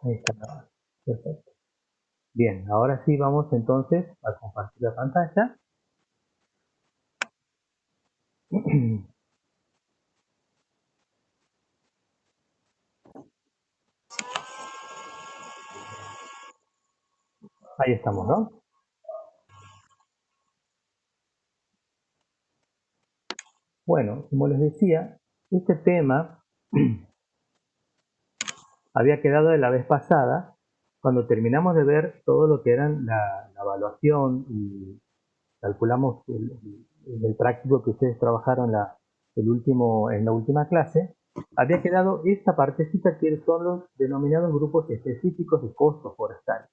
Ahí está. Perfecto. Bien, ahora sí vamos entonces a compartir la pantalla. Ahí estamos, ¿no? Bueno, como les decía, este tema había quedado de la vez pasada cuando terminamos de ver todo lo que eran la evaluación y calculamos el práctico que ustedes trabajaron en la última clase. Había quedado esta partecita que son los denominados grupos específicos de costos forestales,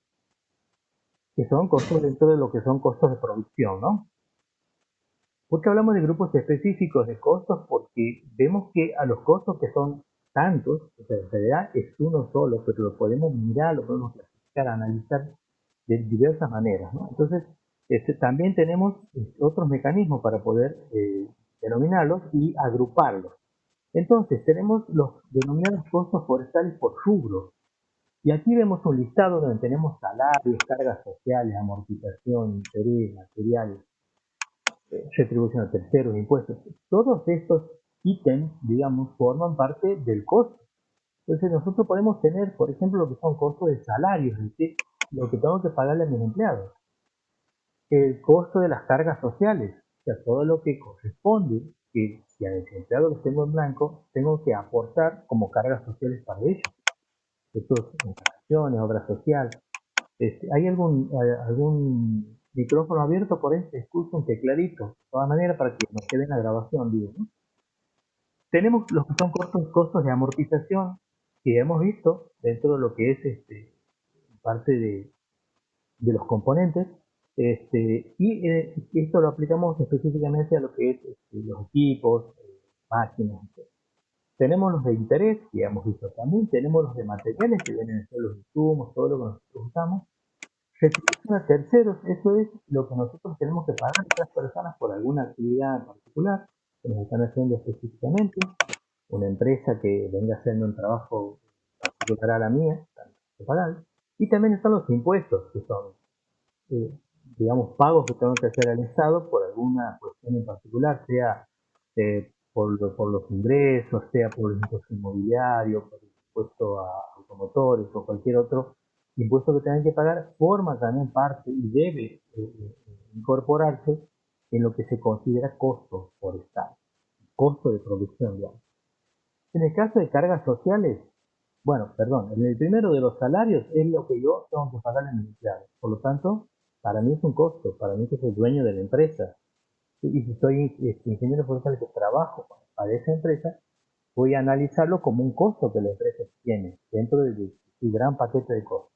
que son costos dentro de lo que son costos de producción, ¿no? ¿Por qué hablamos de grupos específicos de costos? Porque vemos que a los costos que son tantos, o sea, en realidad es uno solo, pero lo podemos mirar, lo podemos clasificar, analizar de diversas maneras, ¿no? Entonces, también tenemos otros mecanismos para poder denominarlos y agruparlos. Entonces, tenemos los denominados costos forestales por rubro. Y aquí vemos un listado donde tenemos salarios, cargas sociales, amortización, interés, materiales, retribución a terceros, impuestos. Todos estos ítems, digamos, forman parte del costo. Entonces nosotros podemos tener, por ejemplo, lo que son costos de salarios, es decir, lo que tengo que pagarle a mis empleados. El costo de las cargas sociales, o sea, todo lo que corresponde, que si a mis empleados los tengo en blanco, tengo que aportar como cargas sociales para ellos. Estos, instalaciones, obra social. ¿Hay algún micrófono abierto por ahí? Se escucha un tecladito. De todas maneras, para que nos quede en la grabación, digo, ¿no? Tenemos los que son costos de amortización que hemos visto dentro de lo que es parte de los componentes. Y esto lo aplicamos específicamente a lo que es los equipos, máquinas. Tenemos los de interés, que hemos visto también. Tenemos los de materiales, que vienen a ser los insumos, todo lo que nosotros usamos. Retribución a terceros, eso es lo que nosotros tenemos que pagar a otras personas por alguna actividad en particular que nos están haciendo específicamente. Una empresa que venga haciendo un trabajo particular a la mía, también hay que pagar. Y también están los impuestos, que son, eh, digamos, pagos que tengo que hacer al Estado por alguna cuestión en particular, sea por los ingresos, sea por el impuesto inmobiliario, por el impuesto a automotores o cualquier otro impuesto que tengan que pagar, forma también parte y debe incorporarse en lo que se considera costo forestal, costo de producción, digamos. En el caso de cargas sociales, bueno, perdón, en el primero de los salarios es lo que yo tengo que pagar a mis empleados. Por lo tanto, para mí es un costo, para mí que soy dueño de la empresa. Y si soy ingeniero forestal que trabajo para esa empresa, voy a analizarlo como un costo que la empresa tiene dentro de su gran paquete de costos.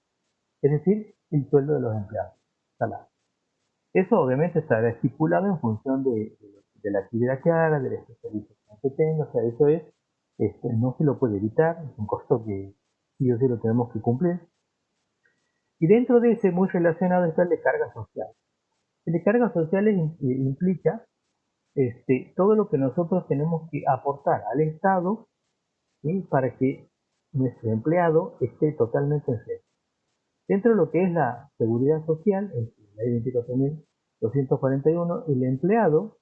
Es decir, el sueldo de los empleados. Salario. Eso obviamente estará estipulado en función de la actividad que haga, de la especialización que tenga, o sea, eso es, no se lo puede evitar, es un costo que sí o sí lo tenemos que cumplir. Y dentro de ese, muy relacionado, está el de cargas sociales. El de cargas sociales implica todo lo que nosotros tenemos que aportar al Estado, ¿sí? Para que nuestro empleado esté totalmente en cero. Dentro de lo que es la seguridad social, en la ley 24.241, el empleado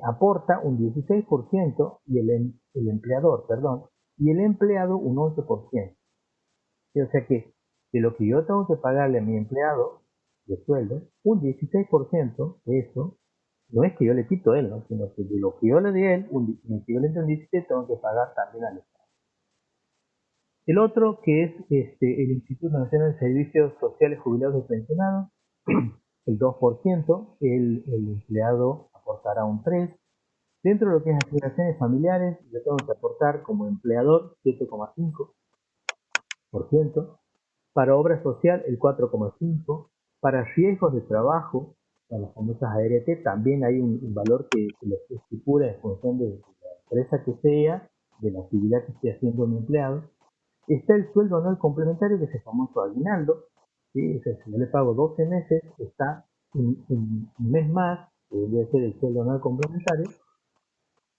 aporta un 16% y el empleador, perdón, y el empleado un 11%. O sea que de lo que yo tengo que pagarle a mi empleado de sueldo, un 16% de eso, no es que yo le quito a él, ¿no? Sino que de lo que yo le di a él, un equivalente a un 16 tengo que pagar también al Estado. El otro que es el Instituto Nacional de Servicios Sociales Jubilados y Pensionados, el 2%, el empleado aportará un 3%. Dentro de lo que es asignaciones familiares, yo tengo que aportar como empleador 7,5%. Para obra social, el 4,5%. Para riesgos de trabajo, para las famosas ART, también hay un valor que lo estipula en función de la empresa que sea, de la actividad que esté haciendo mi empleado. Está el sueldo anual complementario, que es el famoso aguinaldo, ¿sí? O sea, si yo le pago 12 meses, está un mes más, que debería ser el sueldo anual complementario,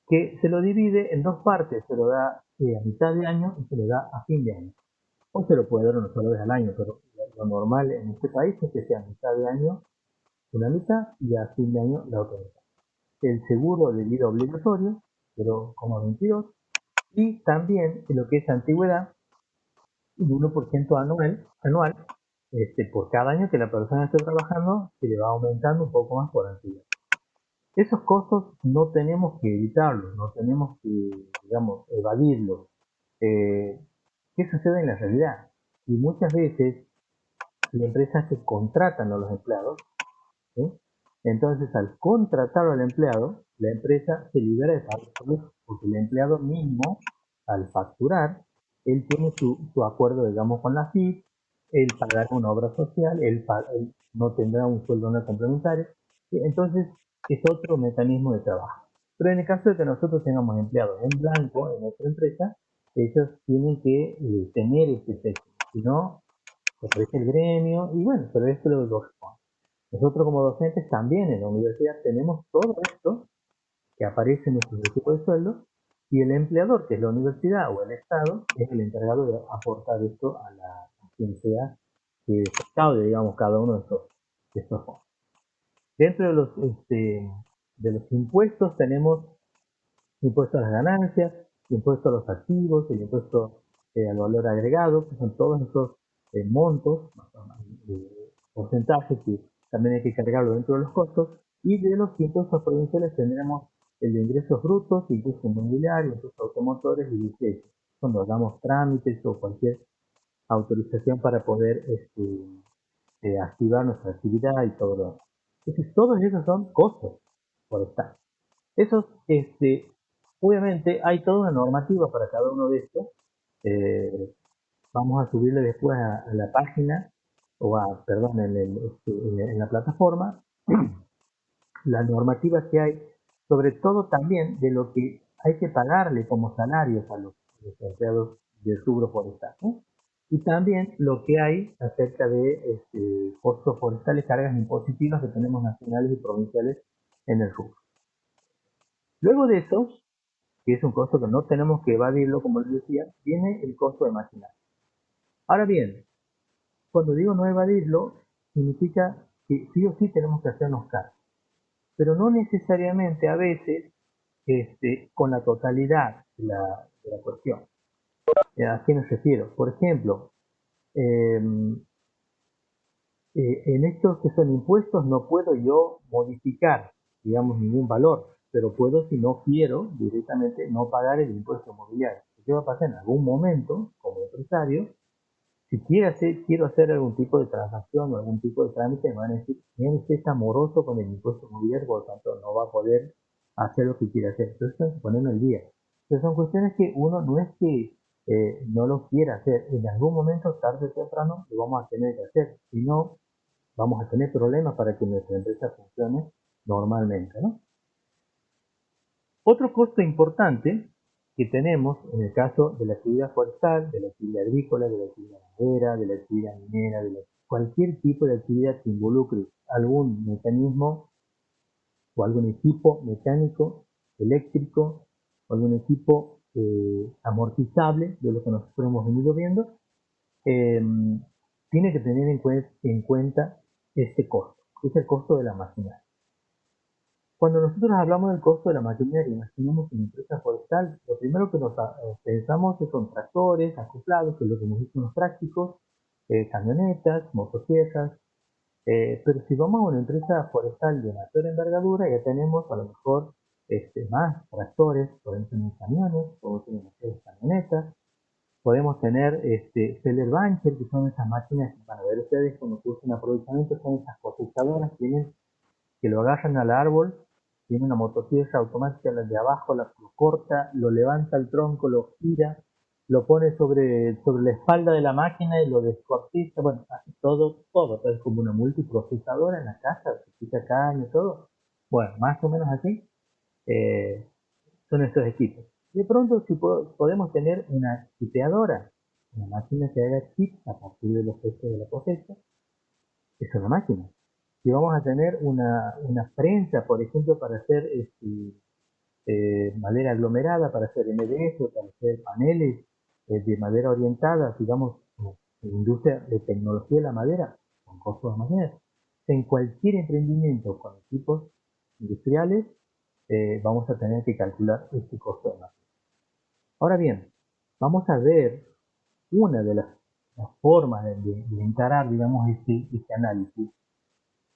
que se lo divide en dos partes, se lo da a mitad de año y se lo da a fin de año. o se lo puede dar una sola vez al año, pero lo normal en este país es que sea mitad de año una mitad y a fin de año la otra mitad. El seguro de vida obligatorio, 0,22, y también lo que es antigüedad, un 1% anual por cada año que la persona esté trabajando, se le va aumentando un poco más por antigüedad. Esos costos no tenemos que evitarlos, no tenemos que, digamos, evadirlos. ¿Qué sucede en la realidad? Y muchas veces las empresas que contratan a los empleados, ¿sí? Entonces, al contratar al empleado, la empresa se libera de pagar por eso, porque el empleado mismo, al facturar, él tiene su acuerdo, digamos, con la FIP, él pagará una obra social, él no tendrá un sueldo no complementario, ¿sí? Entonces es otro mecanismo de trabajo. Pero en el caso de que nosotros tengamos empleados en blanco en nuestra empresa, ellos tienen que tener ese texto, si no, ofrece el gremio, y bueno, pero esto lo corresponde. Nosotros como docentes también en la universidad tenemos todo esto que aparece en nuestro recibo de sueldo y el empleador, que es la universidad o el Estado, es el encargado de aportar esto a quien sea que recaude, digamos, cada uno de estos fondos. Dentro de los impuestos tenemos impuesto a las ganancias, impuesto a los activos, el impuesto al valor agregado, que son todos esos montos, porcentajes que también hay que cargarlo dentro de los costos, y de los impuestos provinciales tendremos el de ingresos brutos, impuestos inmobiliarios, impuestos automotores y licencias, cuando hagamos trámites o cualquier autorización para poder activar nuestra actividad y todo lo demás. Entonces, todos esos son costos por estar. Esos, obviamente, hay toda una normativa para cada uno de estos. Eh, Vamos a subirle después a la página, perdón, en la plataforma, la normativa que hay, sobre todo también de lo que hay que pagarle como salarios a los empleados del rubro forestal, ¿no? Y también lo que hay acerca de costos forestales, cargas impositivas que tenemos nacionales y provinciales en el rubro. Luego de eso, que es un costo que no tenemos que evadirlo, como les decía, viene el costo de maquinaria. Ahora bien, cuando digo no evadirlo, significa que sí o sí tenemos que hacernos cargo, pero no necesariamente a veces con la totalidad de la cuestión. ¿A qué me refiero? Por ejemplo, eh, en estos que son impuestos no puedo yo modificar, digamos, ningún valor, pero puedo, si no quiero, directamente no pagar el impuesto inmobiliario. ¿Qué va a pasar en algún momento, como empresario? Si quiero hacer algún tipo de transacción o algún tipo de trámite, me van a decir, bien, usted está moroso con el impuesto inmobiliario, por lo tanto no va a poder hacer lo que quiere hacer. Entonces, tengo que ponerme al día. Entonces, son cuestiones que uno no es que no lo quiera hacer. En algún momento, tarde o temprano, lo vamos a tener que hacer. Si no, vamos a tener problemas para que nuestra empresa funcione normalmente, ¿no? Otro costo importante que tenemos en el caso de la actividad forestal, de la actividad agrícola, de la actividad ganadera, de la actividad minera, cualquier tipo de actividad que involucre algún mecanismo o algún equipo mecánico, eléctrico, o algún equipo amortizable, de lo que nosotros hemos venido viendo, eh, tiene que tener en cuenta este costo, que es el costo de la maquinaria. Cuando nosotros hablamos del costo de la maquinaria, imaginemos una empresa forestal, lo primero que pensamos son tractores, acoplados, que es lo que nos dicen los prácticos, camionetas, motosierras, pero si vamos a una empresa forestal de mayor envergadura, ya tenemos a lo mejor más tractores, podemos tener camiones, podemos tener camionetas, podemos tener seller buncher, que son esas máquinas, para ver ustedes cuando usan aprovechamiento, son esas cosechadoras que lo agarran al árbol, tiene una motosierra automática, la de abajo lo corta, lo levanta el tronco, lo gira, lo pone sobre la espalda de la máquina y lo descortiza, bueno, hace todo, es como una multiprocesadora en la casa, se quita caña y todo. Bueno, más o menos así eh, son estos equipos. De pronto, si podemos tener una chipeadora, una máquina que haga chips a partir de los restos de la cosecha, es una máquina. Si vamos a tener una prensa, por ejemplo, para hacer madera aglomerada, para hacer MDF, para hacer paneles de madera orientada, digamos, industria de tecnología de la madera, con costos de madera. En cualquier emprendimiento con equipos industriales, vamos a tener que calcular este costo de madera. Ahora bien, vamos a ver una de las formas de encarar, digamos, este análisis,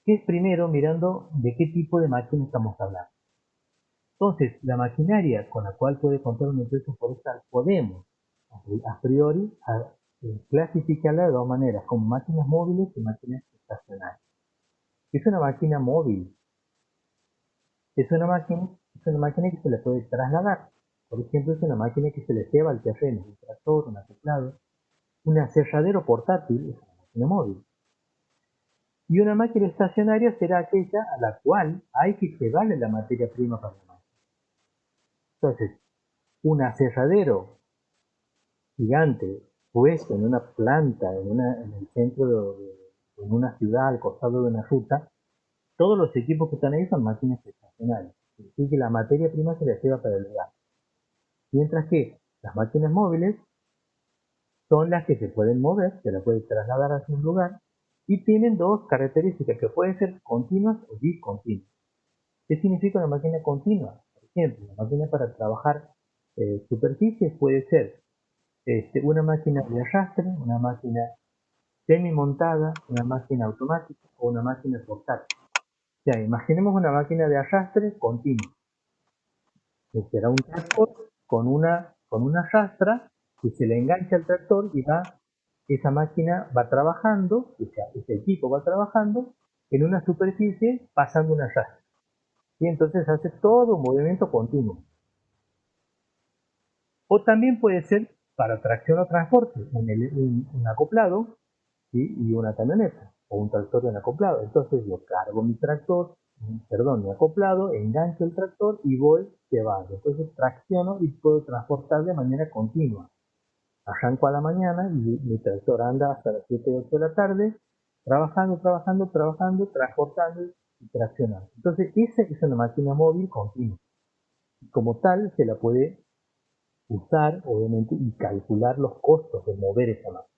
que es primero mirando de qué tipo de máquina estamos hablando. Entonces, la maquinaria con la cual puede contar una empresa forestal, podemos a priori clasificarla de dos maneras, como máquinas móviles y máquinas estacionarias. Es una máquina móvil, es una máquina que se le puede trasladar. Por ejemplo, es una máquina que se le lleva al terreno, un tractor, un acoplado. Un aserradero portátil es una máquina móvil. Y una máquina estacionaria será aquella a la cual hay que llevarle la materia prima para la máquina. Entonces, un aserradero gigante puesto en una planta, en el centro en una ciudad, al costado de una ruta, todos los equipos que están ahí son máquinas estacionarias. Así que la materia prima se la lleva para el lugar. Mientras que las máquinas móviles son las que se pueden mover, se las puede trasladar hacia un lugar y tienen dos características que pueden ser continuas o discontinuas. ¿Qué significa una máquina continua? Por ejemplo, una máquina para trabajar superficies puede ser una máquina de arrastre, una máquina semi-montada, una máquina automática o una máquina portátil. O sea, imaginemos una máquina de arrastre continua. Será un tractor con una arrastra que se le engancha al tractor y esa máquina va trabajando, ese equipo va trabajando en una superficie pasando una arrastra. Y entonces hace todo un movimiento continuo. O también puede ser para tracción o transporte, un acoplado, ¿sí? Y una camioneta o un tractor en acoplado. Entonces yo cargo mi mi acoplado, engancho el tractor y voy llevando. Entonces tracciono y puedo transportar de manera continua. Arranco a la mañana y mi tractor anda hasta las 7 o 8 de la tarde, trabajando, transportando y traccionando. Entonces esa es una máquina móvil continua. Como tal, se la puede usar, obviamente, y calcular los costos de mover esa máquina.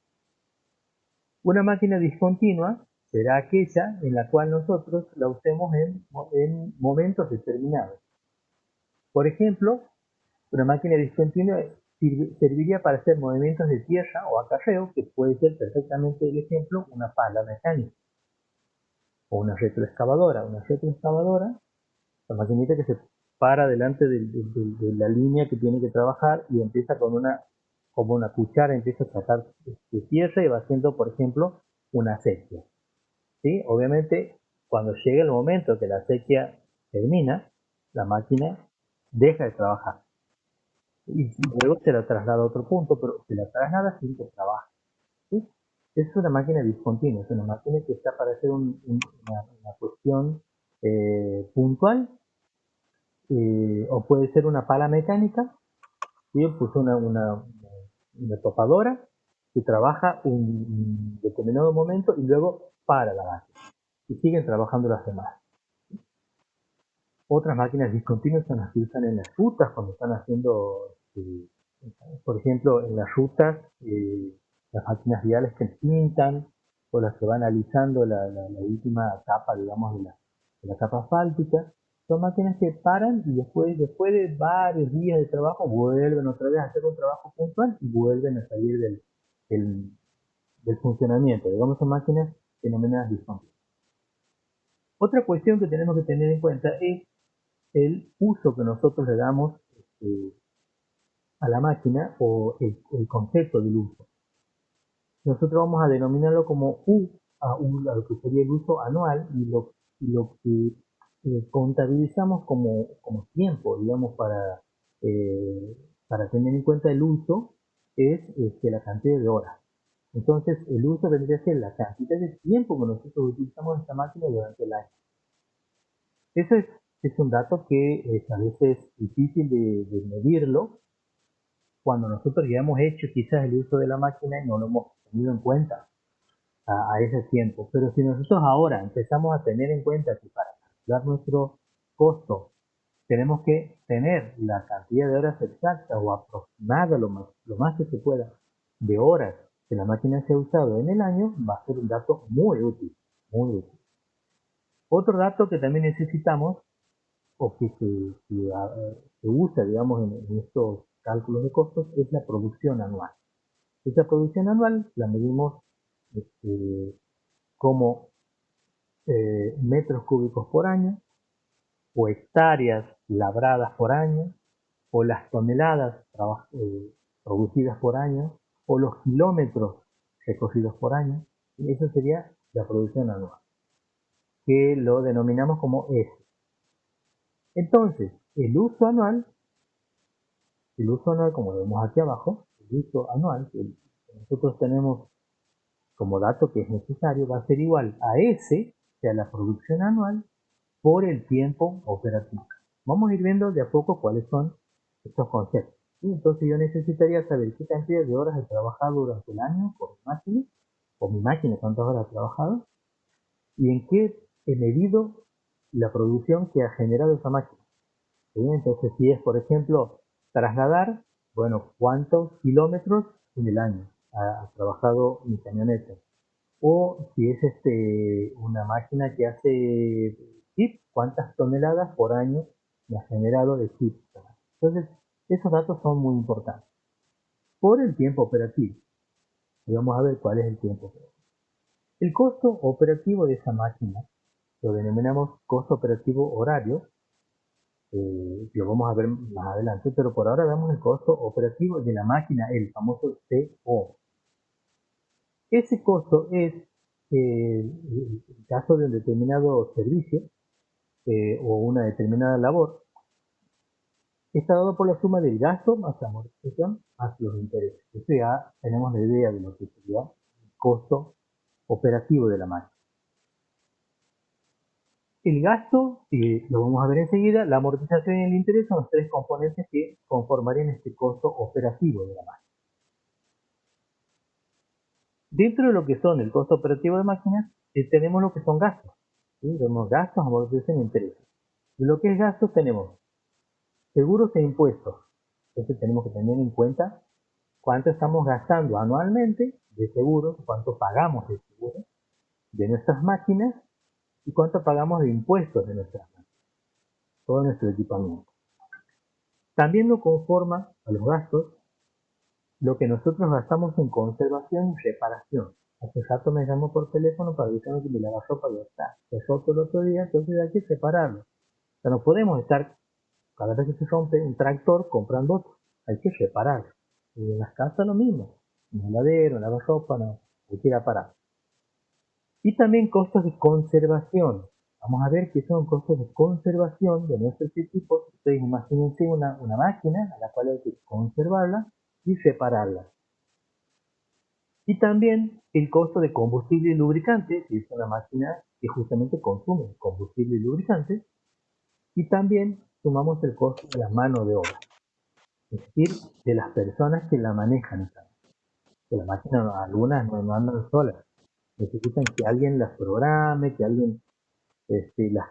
Una máquina discontinua será aquella en la cual nosotros la usemos en momentos determinados. Por ejemplo, una máquina discontinua serviría para hacer movimientos de tierra o acarreo, que puede ser perfectamente el ejemplo una pala mecánica o una retroexcavadora. Una retroexcavadora, la maquinita que se para delante de la línea que tiene que trabajar y empieza como una cuchara, empieza a sacar de tierra y va haciendo, por ejemplo, una sequía. ¿Sí? Obviamente, cuando llega el momento que la sequía termina, la máquina deja de trabajar y luego se la traslada a otro punto, pero se la traslada sin que trabaje. ¿Sí? Es una máquina discontinua, es una máquina que está para hacer una cuestión puntual, o puede ser una pala mecánica, ¿sí? Pues una topadora que trabaja un determinado momento y luego para la máquina y siguen trabajando las demás. Otras máquinas discontinuas son las que usan en las rutas cuando están haciendo, por ejemplo, en las rutas, las máquinas viales que pintan o las que van alisando la última capa, digamos, de la capa asfáltica. Son máquinas que paran y después de varios días de trabajo vuelven otra vez a hacer un trabajo puntual y vuelven a salir del, del funcionamiento. Digamos, son máquinas denominadas discontinuas. Otra cuestión que tenemos que tener en cuenta es el uso que nosotros le damos a la máquina o el concepto del uso. Nosotros vamos a denominarlo como a lo que sería el uso anual y lo que contabilizamos como tiempo, digamos, para tener en cuenta el uso es la cantidad de horas. Entonces, el uso vendría a ser la cantidad de tiempo que nosotros utilizamos esta máquina durante el año. Eso es un dato que a veces es difícil de medirlo cuando nosotros ya hemos hecho quizás el uso de la máquina y no lo hemos tenido en cuenta a ese tiempo. Pero si nosotros ahora empezamos a tener en cuenta que para calcular nuestro costo tenemos que tener la cantidad de horas exactas o aproximada lo más que se pueda de horas que la máquina se ha usado en el año va a ser un dato muy útil, muy útil. Otro dato que también necesitamos o que se usa, digamos, en estos cálculos de costos es la producción anual. Esa producción anual la medimos como metros cúbicos por año, o hectáreas labradas por año, o las toneladas producidas por año, o los kilómetros recorridos por año. Y eso sería la producción anual, que lo denominamos como S. Entonces, el uso anual, como vemos aquí abajo, el uso anual que nosotros tenemos como dato que es necesario, va a ser igual a S, o sea, la producción anual, por el tiempo operativo. Vamos a ir viendo de a poco cuáles son estos conceptos. Y entonces yo necesitaría saber qué cantidad de horas he trabajado durante el año con mi máquina, cuántas horas he trabajado, y en qué he medido la producción que ha generado esa máquina. ¿Sí? Entonces, si es, por ejemplo, trasladar, bueno, cuántos kilómetros en el año ha trabajado mi camioneta. O si es una máquina que hace chip, cuántas toneladas por año me ha generado de chip. Entonces, esos datos son muy importantes. Por el tiempo operativo, y vamos a ver cuál es el tiempo operativo. El costo operativo de esa máquina lo denominamos costo operativo horario, lo vamos a ver más adelante, pero por ahora vemos el costo operativo de la máquina, el famoso CO. Ese costo es el caso de un determinado servicio o una determinada labor, está dado por la suma del gasto más la amortización más los intereses. Eso ya tenemos la idea de lo que sería el costo operativo de la máquina. El gasto, lo vamos a ver enseguida, la amortización y el interés son los tres componentes que conformarían este costo operativo de la máquina. Dentro de lo que son el costo operativo de máquinas, tenemos lo que son gastos. ¿Sí? Tenemos gastos, amortización e intereses. De lo que es gastos tenemos seguros e impuestos. Entonces tenemos que tener en cuenta cuánto estamos gastando anualmente de seguros, cuánto pagamos de seguros de nuestras máquinas y cuánto pagamos de impuestos de nuestras máquinas, todo nuestro equipamiento. También lo conforma a los gastos lo que nosotros gastamos en conservación y reparación. Hace rato me llamó por teléfono para avisarme que mi lavarropa ya está. Se roto el otro día, entonces hay que repararlo. O sea, no podemos estar, cada vez que se rompe un tractor, comprando otro. Hay que repararlo. Y en las casas lo mismo. Un heladero, un lavarropa, no. Hay que ir a parar. Y también costos de conservación. Vamos a ver qué son costos de conservación de nuestros equipos. Ustedes imagínense una máquina a la cual hay que conservarla y repararla. Y también el costo de combustible y lubricante, que es una máquina que justamente consume combustible y lubricante. Y también sumamos el costo de la mano de obra, es decir, de las personas que la manejan. Que la máquina, algunas no andan solas, necesitan que alguien las programe, que alguien las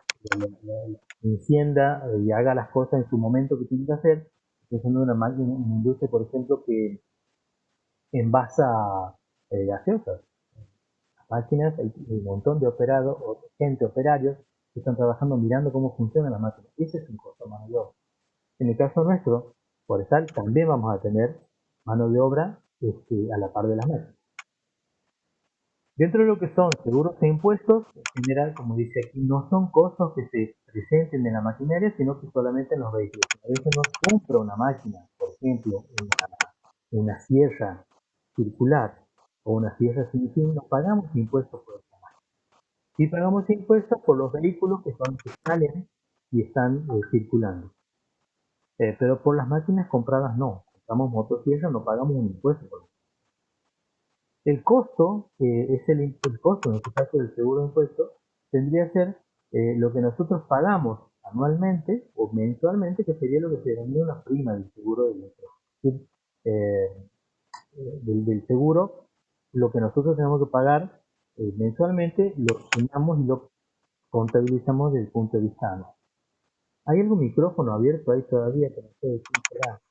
encienda y haga las cosas en su momento que tiene que hacer. Es una máquina, una industria, por ejemplo, que envasa gaseosas. Máquinas, hay un montón de operarios que están trabajando mirando cómo funciona la máquina. Ese es un costo de mano de obra. En el caso nuestro, forestal, también vamos a tener mano de obra a la par de las máquinas. Dentro de lo que son seguros e impuestos, en general, como dice aquí, no son costos que se presenten en la maquinaria, sino que solamente en los vehículos. A veces nos compra una máquina, por ejemplo, una sierra circular o una sierra sin fin, nos pagamos impuestos por esta máquina. Sí pagamos impuestos por los vehículos que salen y están circulando. Pero por las máquinas compradas no. Compramos motosierra, no pagamos un impuesto por eso. El costo, es el costo en este caso del seguro de impuestos, tendría que ser lo que nosotros pagamos anualmente o mensualmente, que sería lo que se denomina una prima del seguro del impuesto. Es decir, del seguro, lo que nosotros tenemos que pagar mensualmente, lo sumamos y lo contabilizamos desde el punto de vista anual. ¿Hay algún micrófono abierto ahí todavía que no sé de quién será?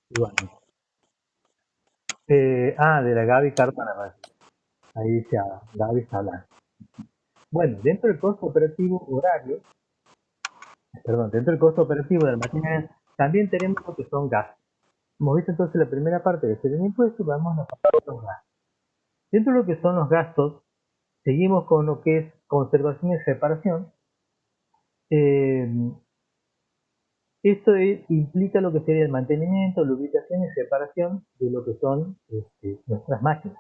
Y bueno, De la Gaby Carpana. Ahí dice Gaby Salán. Bueno, dentro del costo operativo horario, perdón, dentro del costo operativo del maquinaria, también tenemos lo que son gastos. Hemos visto entonces la primera parte de ser el impuesto, vamos a la parte de los gastos. Dentro de lo que son los gastos, seguimos con lo que es conservación y reparación. Eh, Esto implica lo que sería el mantenimiento, lubricación y reparación de lo que son nuestras máquinas.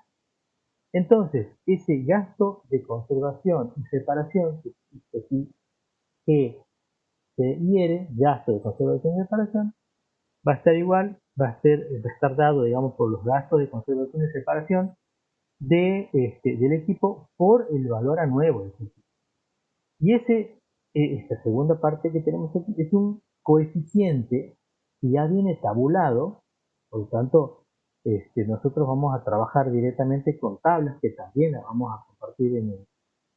Entonces, ese gasto de conservación y reparación, que aquí G, C y R, gasto de conservación y reparación, va a estar igual, va a estar dado, digamos, por los gastos de conservación y reparación del equipo por el valor a nuevo del equipo. Y esta segunda parte que tenemos aquí es un coeficiente que ya viene tabulado, por lo tanto, nosotros vamos a trabajar directamente con tablas que también las vamos a compartir en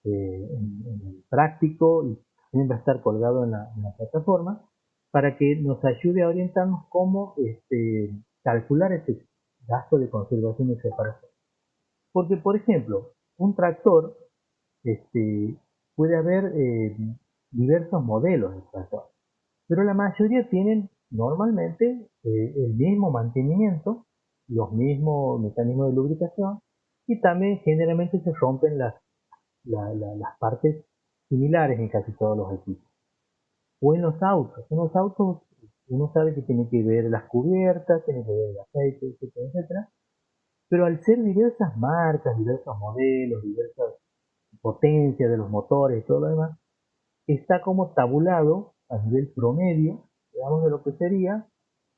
el práctico y también va a estar colgado en la plataforma para que nos ayude a orientarnos cómo calcular ese gasto de conservación y separación. Porque, por ejemplo, un tractor este, puede haber diversos modelos de tractor, pero la mayoría tienen normalmente el mismo mantenimiento, los mismos mecanismos de lubricación y también generalmente se rompen las partes similares en casi todos los equipos. O en los autos uno sabe que tiene que ver las cubiertas, tiene que ver el aceite, etcétera, etcétera, pero al ser diversas marcas, diversos modelos, diversas potencias de los motores y todo lo demás, está como tabulado a nivel promedio, digamos, de lo que sería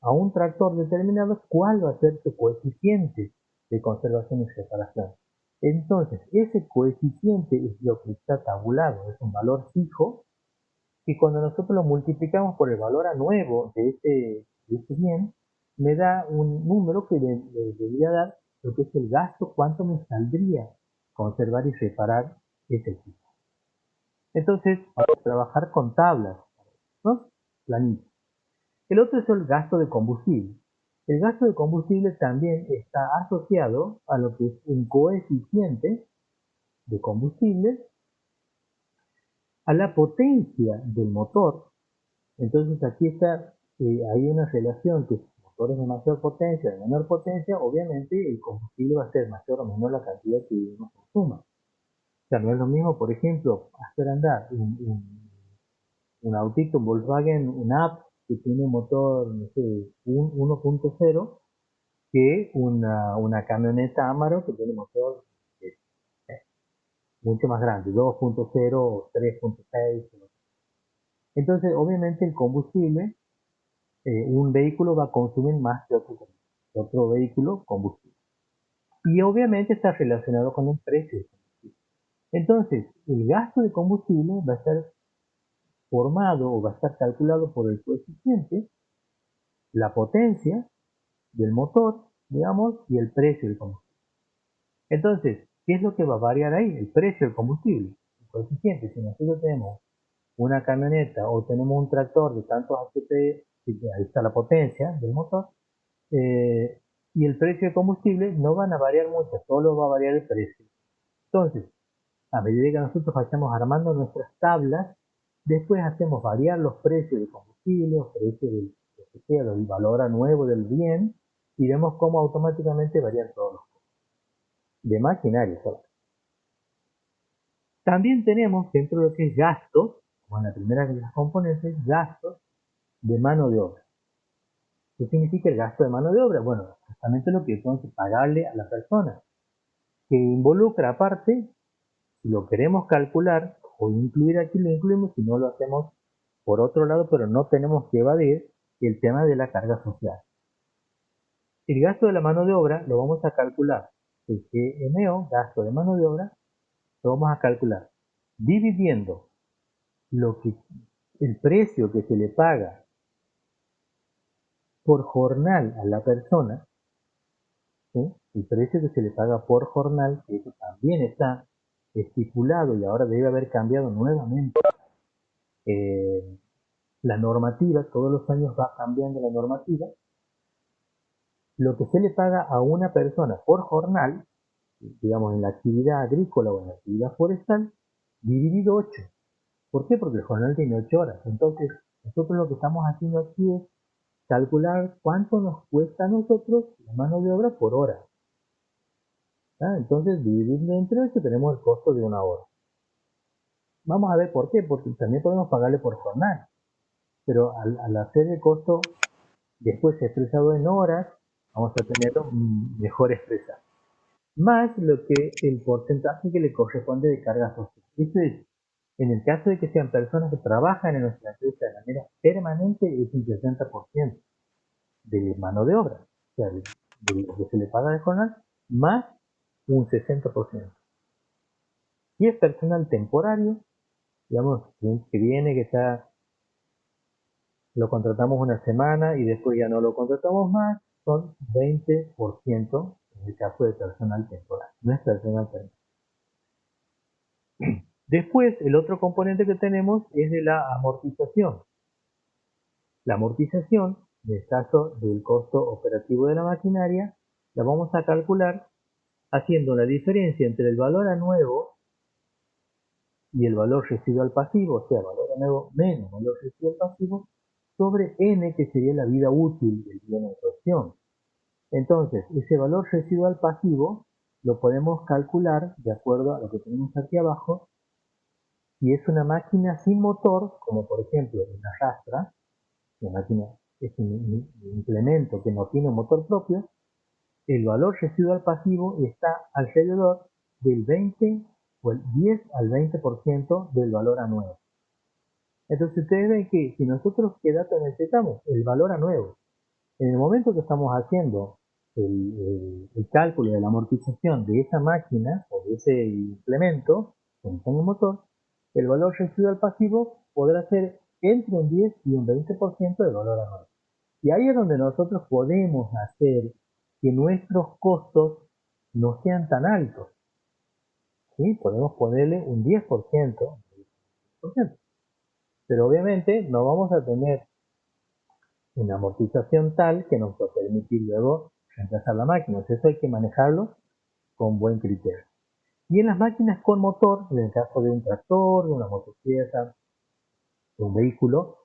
a un tractor determinado cuál va a ser su coeficiente de conservación y reparación. Entonces, ese coeficiente es lo que está tabulado, es un valor fijo, y cuando nosotros lo multiplicamos por el valor a nuevo de ese bien, me da un número que le debería dar lo que es el gasto, cuánto me saldría conservar y reparar ese equipo. Entonces, vamos a trabajar con tablas, ¿no? Planillas. El otro es el gasto de combustible. El gasto de combustible también está asociado a lo que es un coeficiente de combustible, a la potencia del motor. Entonces aquí hay una relación que si el motor es de mayor potencia, de menor potencia, obviamente el combustible va a ser mayor o menor la cantidad que uno consuma. O sea, no es lo mismo, por ejemplo, hacer andar un autito, un Volkswagen, un app que tiene un motor, no sé, un 1.0, que una camioneta Amaro que tiene motor eh, mucho más grande, 2.0 o 3.6. Entonces, obviamente el combustible, un vehículo va a consumir más que otro vehículo combustible. Y obviamente está relacionado con el precio del combustible. Entonces, el gasto de combustible va a estar formado o va a estar calculado por el coeficiente, la potencia del motor, digamos, y el precio del combustible. Entonces, ¿qué es lo que va a variar ahí? El precio del combustible, el coeficiente. Si nosotros tenemos una camioneta o tenemos un tractor de tantos HP, ahí está la potencia del motor, y el precio de combustible no van a variar mucho, solo va a variar el precio. Entonces, a medida que nosotros vayamos armando nuestras tablas, después hacemos variar los precios de combustible, los precios del valor a nuevo del bien, y vemos cómo automáticamente varían todos los costos de maquinaria. También tenemos dentro de lo que es gastos, como en la primera de las componentes, gastos de mano de obra. ¿Qué significa el gasto de mano de obra? Bueno, justamente lo que tengo que pagarle a la persona, que involucra aparte, si lo queremos calcular o incluir aquí, lo incluimos, si no lo hacemos por otro lado, pero no tenemos que evadir el tema de la carga social. El gasto de la mano de obra lo vamos a calcular, el GMO, gasto de mano de obra, lo vamos a calcular dividiendo lo que, el precio que se le paga por jornal a la persona, ¿sí? El precio que se le paga por jornal, que eso también está estipulado y ahora debe haber cambiado nuevamente la normativa, todos los años va cambiando la normativa, lo que se le paga a una persona por jornal, digamos en la actividad agrícola o en la actividad forestal, dividido 8. ¿Por qué? Porque el jornal tiene 8 horas. Entonces, nosotros lo que estamos haciendo aquí es calcular cuánto nos cuesta a nosotros la mano de obra por hora. Entonces, dividiendo entre 8 tenemos el costo de una hora. Vamos a ver por qué, porque también podemos pagarle por jornal, pero al hacer el costo después expresado en horas, vamos a tenerlo mejor expresado. Más lo que el porcentaje que le corresponde de carga social. Esto es, en el caso de que sean personas que trabajan en nuestra empresa de manera permanente, es un 60% de mano de obra, o sea, de lo que se le paga de jornal, más un 60%. Si es personal temporario, digamos, que viene, que está, lo contratamos una semana y después ya no lo contratamos más, son 20% en el caso de personal temporal, no es personal temporal. Después, el otro componente que tenemos es de la amortización. La amortización, en el caso del costo operativo de la maquinaria, la vamos a calcular haciendo la diferencia entre el valor a nuevo y el valor residual pasivo, o sea, valor a nuevo menos valor residual pasivo, sobre n, que sería la vida útil del bien en cuestión. Entonces, ese valor residual pasivo lo podemos calcular de acuerdo a lo que tenemos aquí abajo. Si es una máquina sin motor, como por ejemplo una rastra, la máquina es un implemento que no tiene un motor propio, el valor residual pasivo está alrededor del 20 o el 10 al 20% del valor a nuevo. Entonces ustedes ven que si nosotros, ¿qué datos necesitamos? El valor a nuevo. En el momento que estamos haciendo el cálculo de la amortización de esa máquina o de ese implemento con un motor, el valor residual pasivo podrá ser entre un 10 y un 20% del valor a nuevo. Y ahí es donde nosotros podemos hacer que nuestros costos no sean tan altos. ¿Sí? Podemos ponerle un 10%, pero obviamente no vamos a tener una amortización tal que nos va a permitir luego reemplazar la máquina. Eso hay que manejarlo con buen criterio. Y en las máquinas con motor, en el caso de un tractor, de una motocicleta, de un vehículo,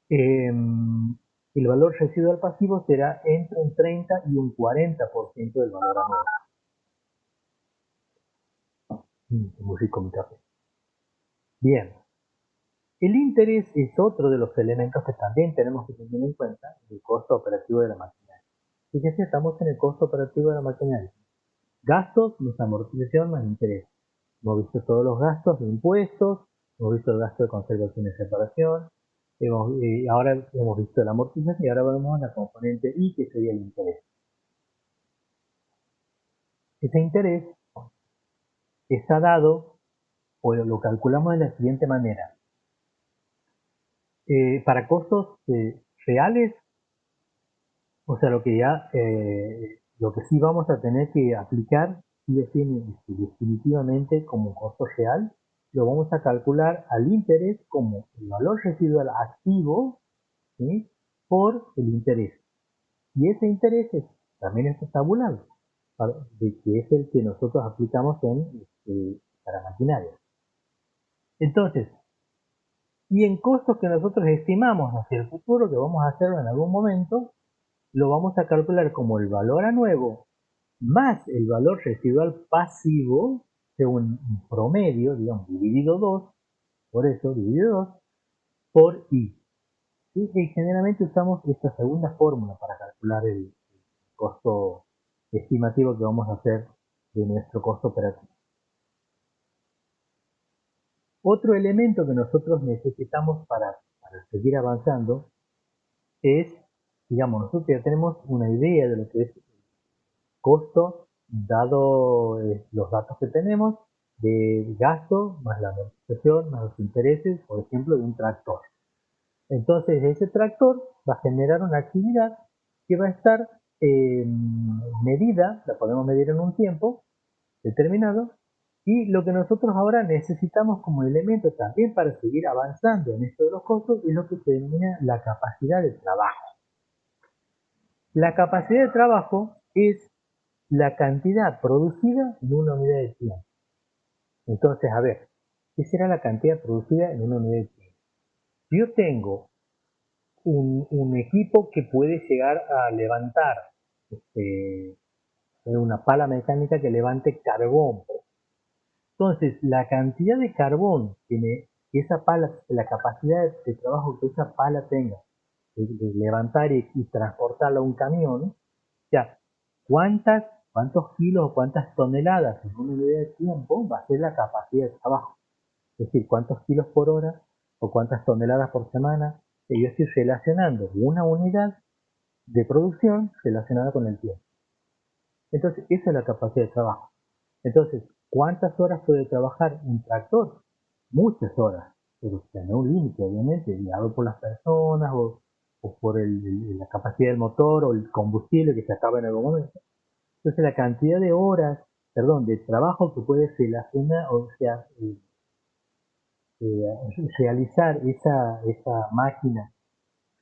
el valor residual pasivo será entre un 30 y un 40% del valor anual. Muy rico mi café. Bien. El interés es otro de los elementos que también tenemos que tener en cuenta en el costo operativo de la maquinaria. Fíjense, estamos en el costo operativo de la maquinaria. Gastos más amortización más interés. Hemos visto todos los gastos de impuestos, hemos visto el gasto de conservación y reparación, ahora hemos visto la amortización y ahora vamos a la componente I, que sería el interés. Ese interés está dado, o lo calculamos de la siguiente manera. Para costos reales, o sea, lo que sí vamos a tener que aplicar, sí o sí, definitivamente como costo real, lo vamos a calcular al interés como el valor residual activo, ¿sí?, por el interés. Y ese interés también está tabulado, de que es el que nosotros aplicamos para maquinaria. Entonces, y en costos que nosotros estimamos hacia el futuro, que vamos a hacerlo en algún momento, lo vamos a calcular como el valor a nuevo más el valor residual pasivo, según un promedio, digamos, dividido 2, por eso dividido 2, por I. Y generalmente usamos esta segunda fórmula para calcular el costo estimativo que vamos a hacer de nuestro costo operativo. Otro elemento que nosotros necesitamos para seguir avanzando es, digamos, nosotros ya tenemos una idea de lo que es costo, dado los datos que tenemos, de gasto, más la amortización, más los intereses, por ejemplo, de un tractor. Entonces, ese tractor va a generar una actividad que va a estar medida, la podemos medir en un tiempo determinado, y lo que nosotros ahora necesitamos como elemento también para seguir avanzando en esto de los costos es lo que se denomina la capacidad de trabajo. La capacidad de trabajo es la cantidad producida en una unidad de tiempo. Entonces, a ver, ¿qué será la cantidad producida en una unidad de tiempo? Yo tengo un equipo que puede llegar a levantar una pala mecánica que levante carbón. Entonces, la cantidad de carbón que esa pala, la capacidad de trabajo que esa pala tenga, de levantar y transportarla a un camión, o sea, cuántos kilos o cuántas toneladas en una unidad de tiempo va a ser la capacidad de trabajo. Es decir, cuántos kilos por hora o cuántas toneladas por semana. Y yo estoy relacionando una unidad de producción relacionada con el tiempo. Entonces, esa es la capacidad de trabajo. Entonces, ¿cuántas horas puede trabajar un tractor? Muchas horas, pero tiene un límite, obviamente, guiado por las personas o por la capacidad del motor o el combustible que se acaba en algún momento. Entonces, la cantidad de horas, perdón, de trabajo que puede relacionar, o sea, realizar esa máquina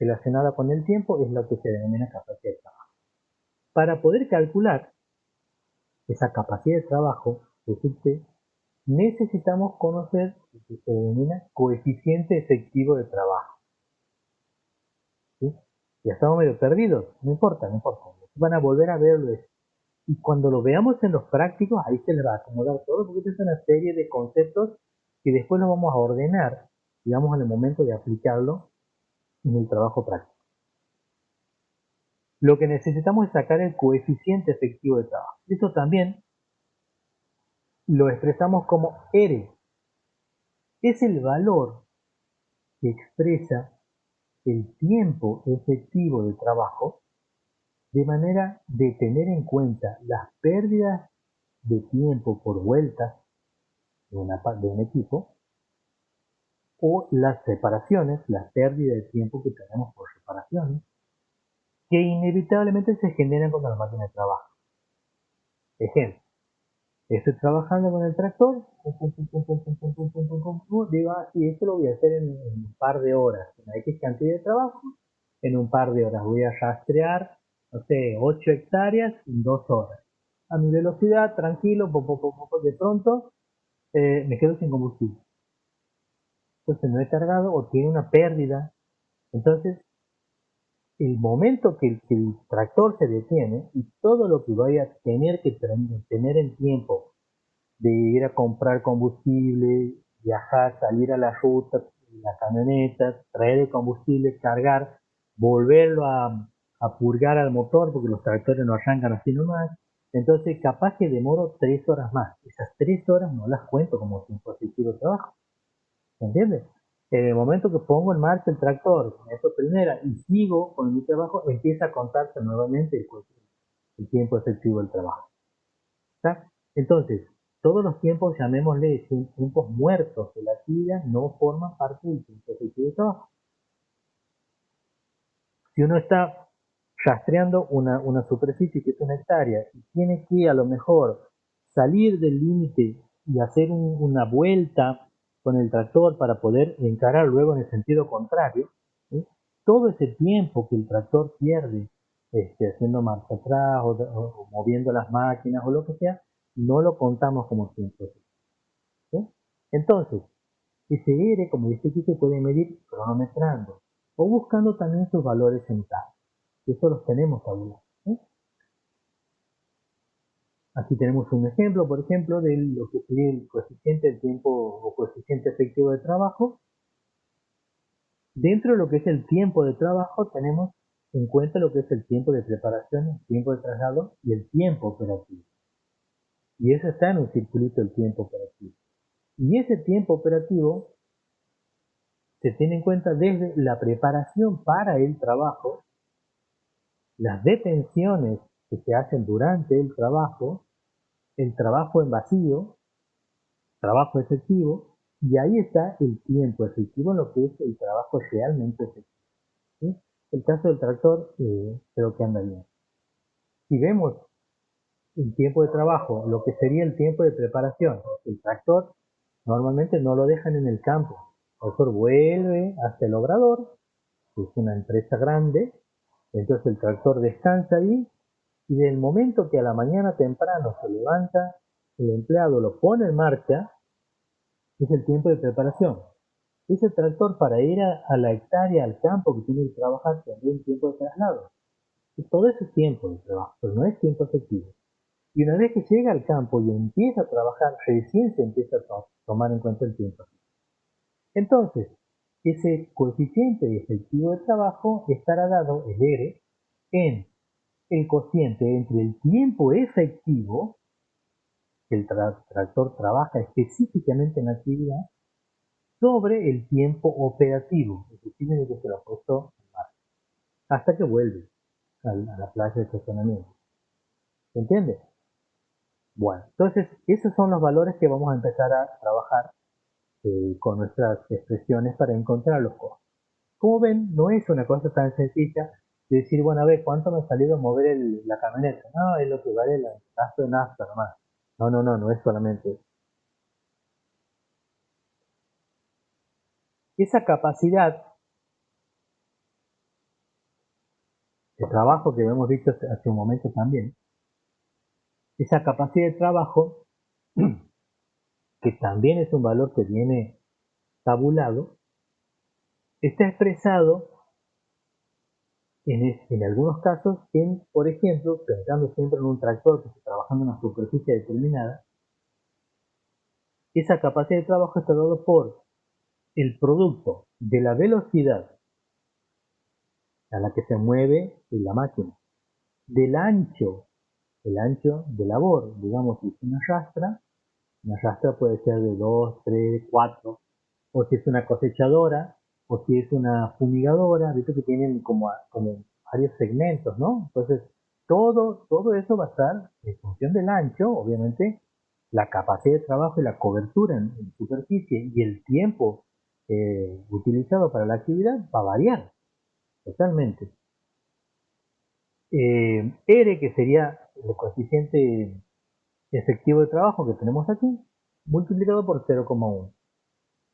relacionada con el tiempo es lo que se denomina capacidad de trabajo. Para poder calcular esa capacidad de trabajo, necesitamos conocer lo que se denomina coeficiente efectivo de trabajo. ¿Sí? Ya estamos medio perdidos, no importa, no importa. Van a volver a verlo. Y cuando lo veamos en los prácticos, ahí se les va a acomodar todo, porque es una serie de conceptos que después los vamos a ordenar, digamos, en el momento de aplicarlo en el trabajo práctico. Lo que necesitamos es sacar el coeficiente efectivo de trabajo. Eso también lo expresamos como R. Es el valor que expresa el tiempo efectivo de trabajo de manera de tener en cuenta las pérdidas de tiempo por vueltas de un equipo o las separaciones, la pérdida de tiempo que tenemos por separaciones, que inevitablemente se generan cuando la máquina trabaja. Ejemplo, estoy trabajando con el tractor, digo, sí, esto lo voy a hacer en un par de horas, en X cantidad de trabajo, en un par de horas voy a rastrear, no sé, 8 hectáreas en 2 horas. A mi velocidad, tranquilo, de pronto me quedo sin combustible. Entonces no he cargado o tiene una pérdida. Entonces, el momento que el tractor se detiene y todo lo que vaya a tener que tener en tiempo de ir a comprar combustible, viajar, salir a la ruta, la camioneta, traer el combustible, cargar, volverlo a purgar al motor, porque los tractores no arrancan así nomás. Entonces, capaz que demoro 3 horas más. Esas 3 horas no las cuento como tiempo efectivo de trabajo. ¿Entiendes? En el momento que pongo en marcha el tractor, meto primera y sigo con mi trabajo, empieza a contarse nuevamente el tiempo efectivo del trabajo. ¿Está? Entonces, todos los tiempos, llamémosle tiempos muertos de la actividad, no forman parte del tiempo efectivo de trabajo. Si uno está rastreando una superficie que es una hectárea y tiene que a lo mejor salir del límite y hacer una vuelta con el tractor para poder encarar luego en el sentido contrario, ¿sí? Todo ese tiempo que el tractor pierde haciendo marcha atrás o moviendo las máquinas o lo que sea, no lo contamos como tiempo. ¿Sí? Entonces, ese R, como dice aquí, se puede medir cronometrando o buscando también sus valores en K. Eso los tenemos tabulados. ¿Sí? Aquí tenemos un ejemplo, por ejemplo, de lo que sería el coeficiente de tiempo o coeficiente efectivo de trabajo. Dentro de lo que es el tiempo de trabajo tenemos en cuenta lo que es el tiempo de preparación, el tiempo de traslado y el tiempo operativo. Y eso está en un circulito el tiempo operativo. Y ese tiempo operativo se tiene en cuenta desde la preparación para el trabajo, las detenciones que se hacen durante el trabajo en vacío, trabajo efectivo, y ahí está el tiempo efectivo en lo que es el trabajo realmente efectivo. ¿Sí? El caso del tractor creo que anda bien. Si vemos el tiempo de trabajo, lo que sería el tiempo de preparación, el tractor normalmente no lo dejan en el campo. El tractor vuelve hasta el obrador, que es una empresa grande, Entonces el tractor descansa ahí y del momento que a la mañana temprano se levanta, el empleado lo pone en marcha, es el tiempo de preparación. Ese tractor para ir a la hectárea, al campo que tiene que trabajar, tendría un tiempo de traslado. Y todo ese tiempo de trabajo, pero no es tiempo efectivo. Y una vez que llega al campo y empieza a trabajar, recién se empieza a tomar en cuenta el tiempo. Entonces, ese coeficiente efectivo de trabajo estará dado, el R, en el cociente entre el tiempo efectivo que el tractor trabaja específicamente en la actividad sobre el tiempo operativo, es decir, desde que se lo ha puesto en marcha, hasta que vuelve a la playa de estacionamiento. ¿Se entiende? Bueno, entonces esos son los valores que vamos a empezar a trabajar con nuestras expresiones para encontrar los costos. Como ven, no es una cosa tan sencilla de decir, bueno, a ver, ¿cuánto me ha salido mover la camioneta? No, es lo que vale el gasto de nafta nomás. No es solamente eso. Esa capacidad de trabajo que hemos dicho hace un momento también, esa capacidad de trabajo, que también es un valor que viene tabulado, está expresado en algunos casos por ejemplo, pensando siempre en un tractor que está trabajando en una superficie determinada, esa capacidad de trabajo está dado por el producto de la velocidad a la que se mueve la máquina, del ancho, el ancho de labor, digamos, si es una rastra puede ser de 2, 3, 4, o si es una cosechadora, o si es una fumigadora, viste que tienen como varios segmentos, ¿no? Entonces, todo eso va a estar en función del ancho, obviamente, la capacidad de trabajo y la cobertura en superficie y el tiempo utilizado para la actividad va a variar totalmente. R, que sería el coeficiente efectivo de trabajo que tenemos aquí, multiplicado por 0,1.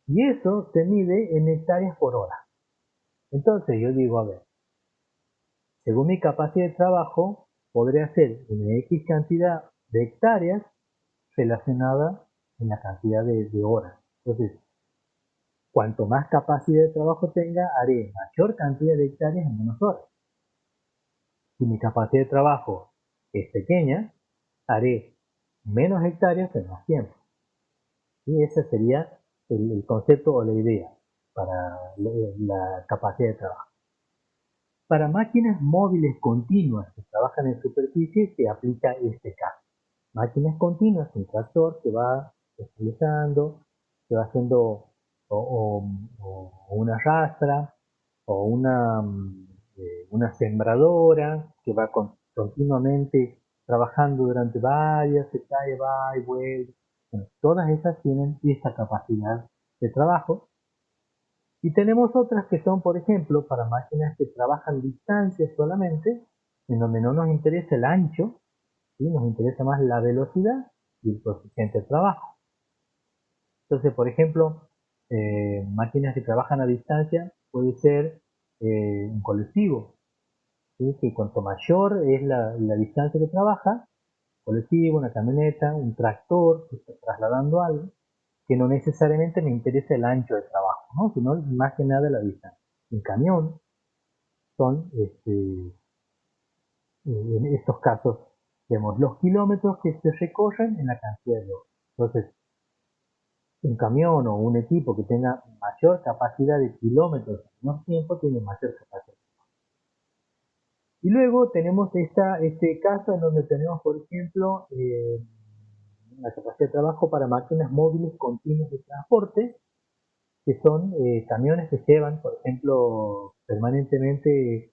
Y eso se mide en hectáreas por hora. Entonces yo digo, a ver, según mi capacidad de trabajo, podré hacer una X cantidad de hectáreas relacionada en la cantidad de horas. Entonces, cuanto más capacidad de trabajo tenga, haré mayor cantidad de hectáreas en menos horas. Si mi capacidad de trabajo es pequeña, haré menos hectáreas en más tiempo. Y ese sería el concepto o la idea para la capacidad de trabajo. Para máquinas móviles continuas que trabajan en superficie se aplica este caso. Máquinas continuas, un tractor que va deslizando, que va haciendo una rastra o una sembradora que va continuamente trabajando durante varias hectáreas, va y vuelve. Bueno, todas esas tienen esta capacidad de trabajo. Y tenemos otras que son, por ejemplo, para máquinas que trabajan distancias solamente, en donde no nos interesa el ancho, ¿sí? Nos interesa más la velocidad y el coeficiente de trabajo. Entonces, por ejemplo, máquinas que trabajan a distancia puede ser un colectivo, ¿sí? Que cuanto mayor es la distancia que trabaja, colectivo, una camioneta, un tractor que está trasladando algo, que no necesariamente me interesa el ancho de trabajo, ¿no? Sino más que nada la distancia. Un camión son, en estos casos, vemos los kilómetros que se recorren en la cantidad de horas. Entonces, un camión o un equipo que tenga mayor capacidad de kilómetros en menos tiempo tiene mayor capacidad. Y luego tenemos este caso en donde tenemos, por ejemplo, la capacidad de trabajo para máquinas móviles continuas de transporte, que son camiones que llevan, por ejemplo, permanentemente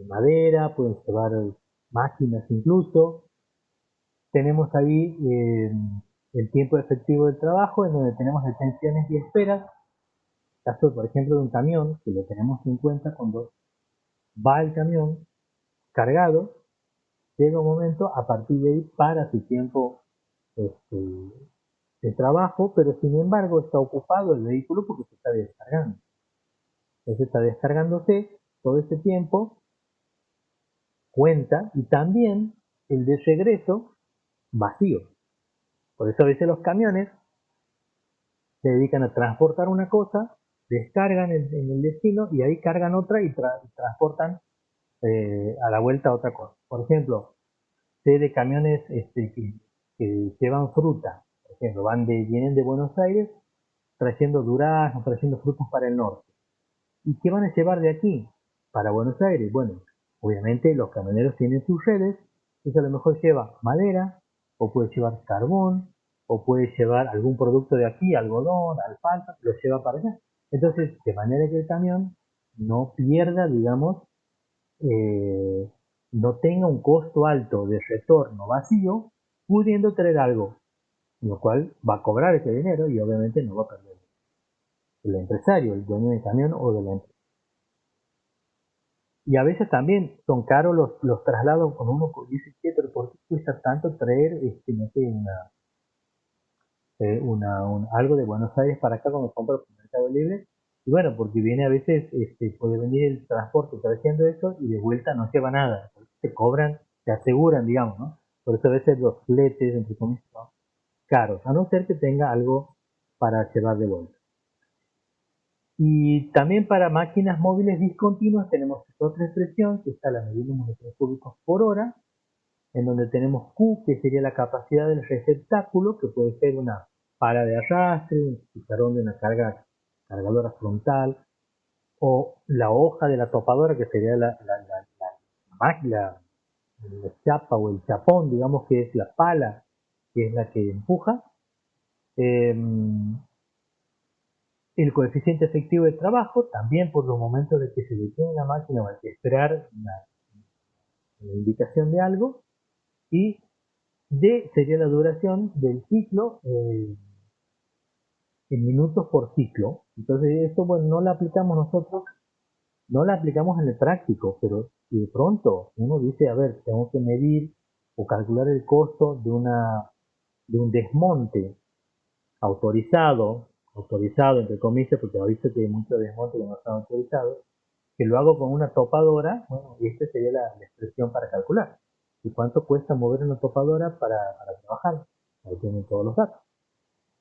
madera, pueden llevar máquinas incluso. Tenemos ahí el tiempo efectivo del trabajo, en donde tenemos detenciones y esperas. Caso, por ejemplo, de un camión, que lo tenemos en cuenta cuando va el camión cargado, llega un momento, a partir de ahí para su tiempo este, de trabajo, pero sin embargo está ocupado el vehículo porque se está descargando. Entonces está descargándose todo ese tiempo cuenta, y también el de regreso vacío. Por eso a veces los camiones se dedican a transportar una cosa, descargan en el destino y ahí cargan otra y transportan a la vuelta otra cosa. Por ejemplo, sé de camiones que llevan fruta. Por ejemplo, vienen de Buenos Aires trayendo duraznos, trayendo frutas para el norte. ¿Y qué van a llevar de aquí para Buenos Aires? Bueno, obviamente los camioneros tienen sus redes, entonces a lo mejor lleva madera, o puede llevar carbón, o puede llevar algún producto de aquí, algodón, alfalfa, lo lleva para allá. Entonces, de manera que el camión no pierda, digamos, eh, no tenga un costo alto de retorno vacío, pudiendo traer algo, lo cual va a cobrar ese dinero y obviamente no va a perder el empresario, el dueño del camión o de la empresa. Y a veces también son caros los traslados, con uno dice, pero ¿por qué cuesta tanto traer no sé, algo de Buenos Aires para acá cuando compro por Mercado Libre? Y bueno, porque viene a veces, puede venir el transporte trayendo eso y de vuelta no lleva nada. Te cobran, te aseguran, digamos, ¿no? Por eso a veces los fletes, entre comillas, son caros, a no ser que tenga algo para llevar de vuelta. Y también para máquinas móviles discontinuas tenemos otra expresión que está la medida en metros cúbicos por hora, en donde tenemos Q, que sería la capacidad del receptáculo, que puede ser una pala de arrastre, un pizarrón de una cargadora frontal, o la hoja de la topadora, que sería máquina, la chapa o el chapón, digamos que es la pala, que es la que empuja. Eh, El coeficiente efectivo de trabajo, también por los momentos de que se detiene la máquina o hay que esperar una indicación de algo. Y D sería la duración del ciclo en minutos por ciclo. Entonces esto, bueno, no la aplicamos nosotros, no la aplicamos en el práctico, pero si de pronto uno dice, a ver, tengo que medir o calcular el costo de un desmonte autorizado entre comillas, porque ahorita hay muchos desmontes que no están autorizados, que lo hago con una topadora, bueno, y esta sería la expresión para calcular. ¿Y cuánto cuesta mover una topadora para trabajar? Ahí tienen todos los datos.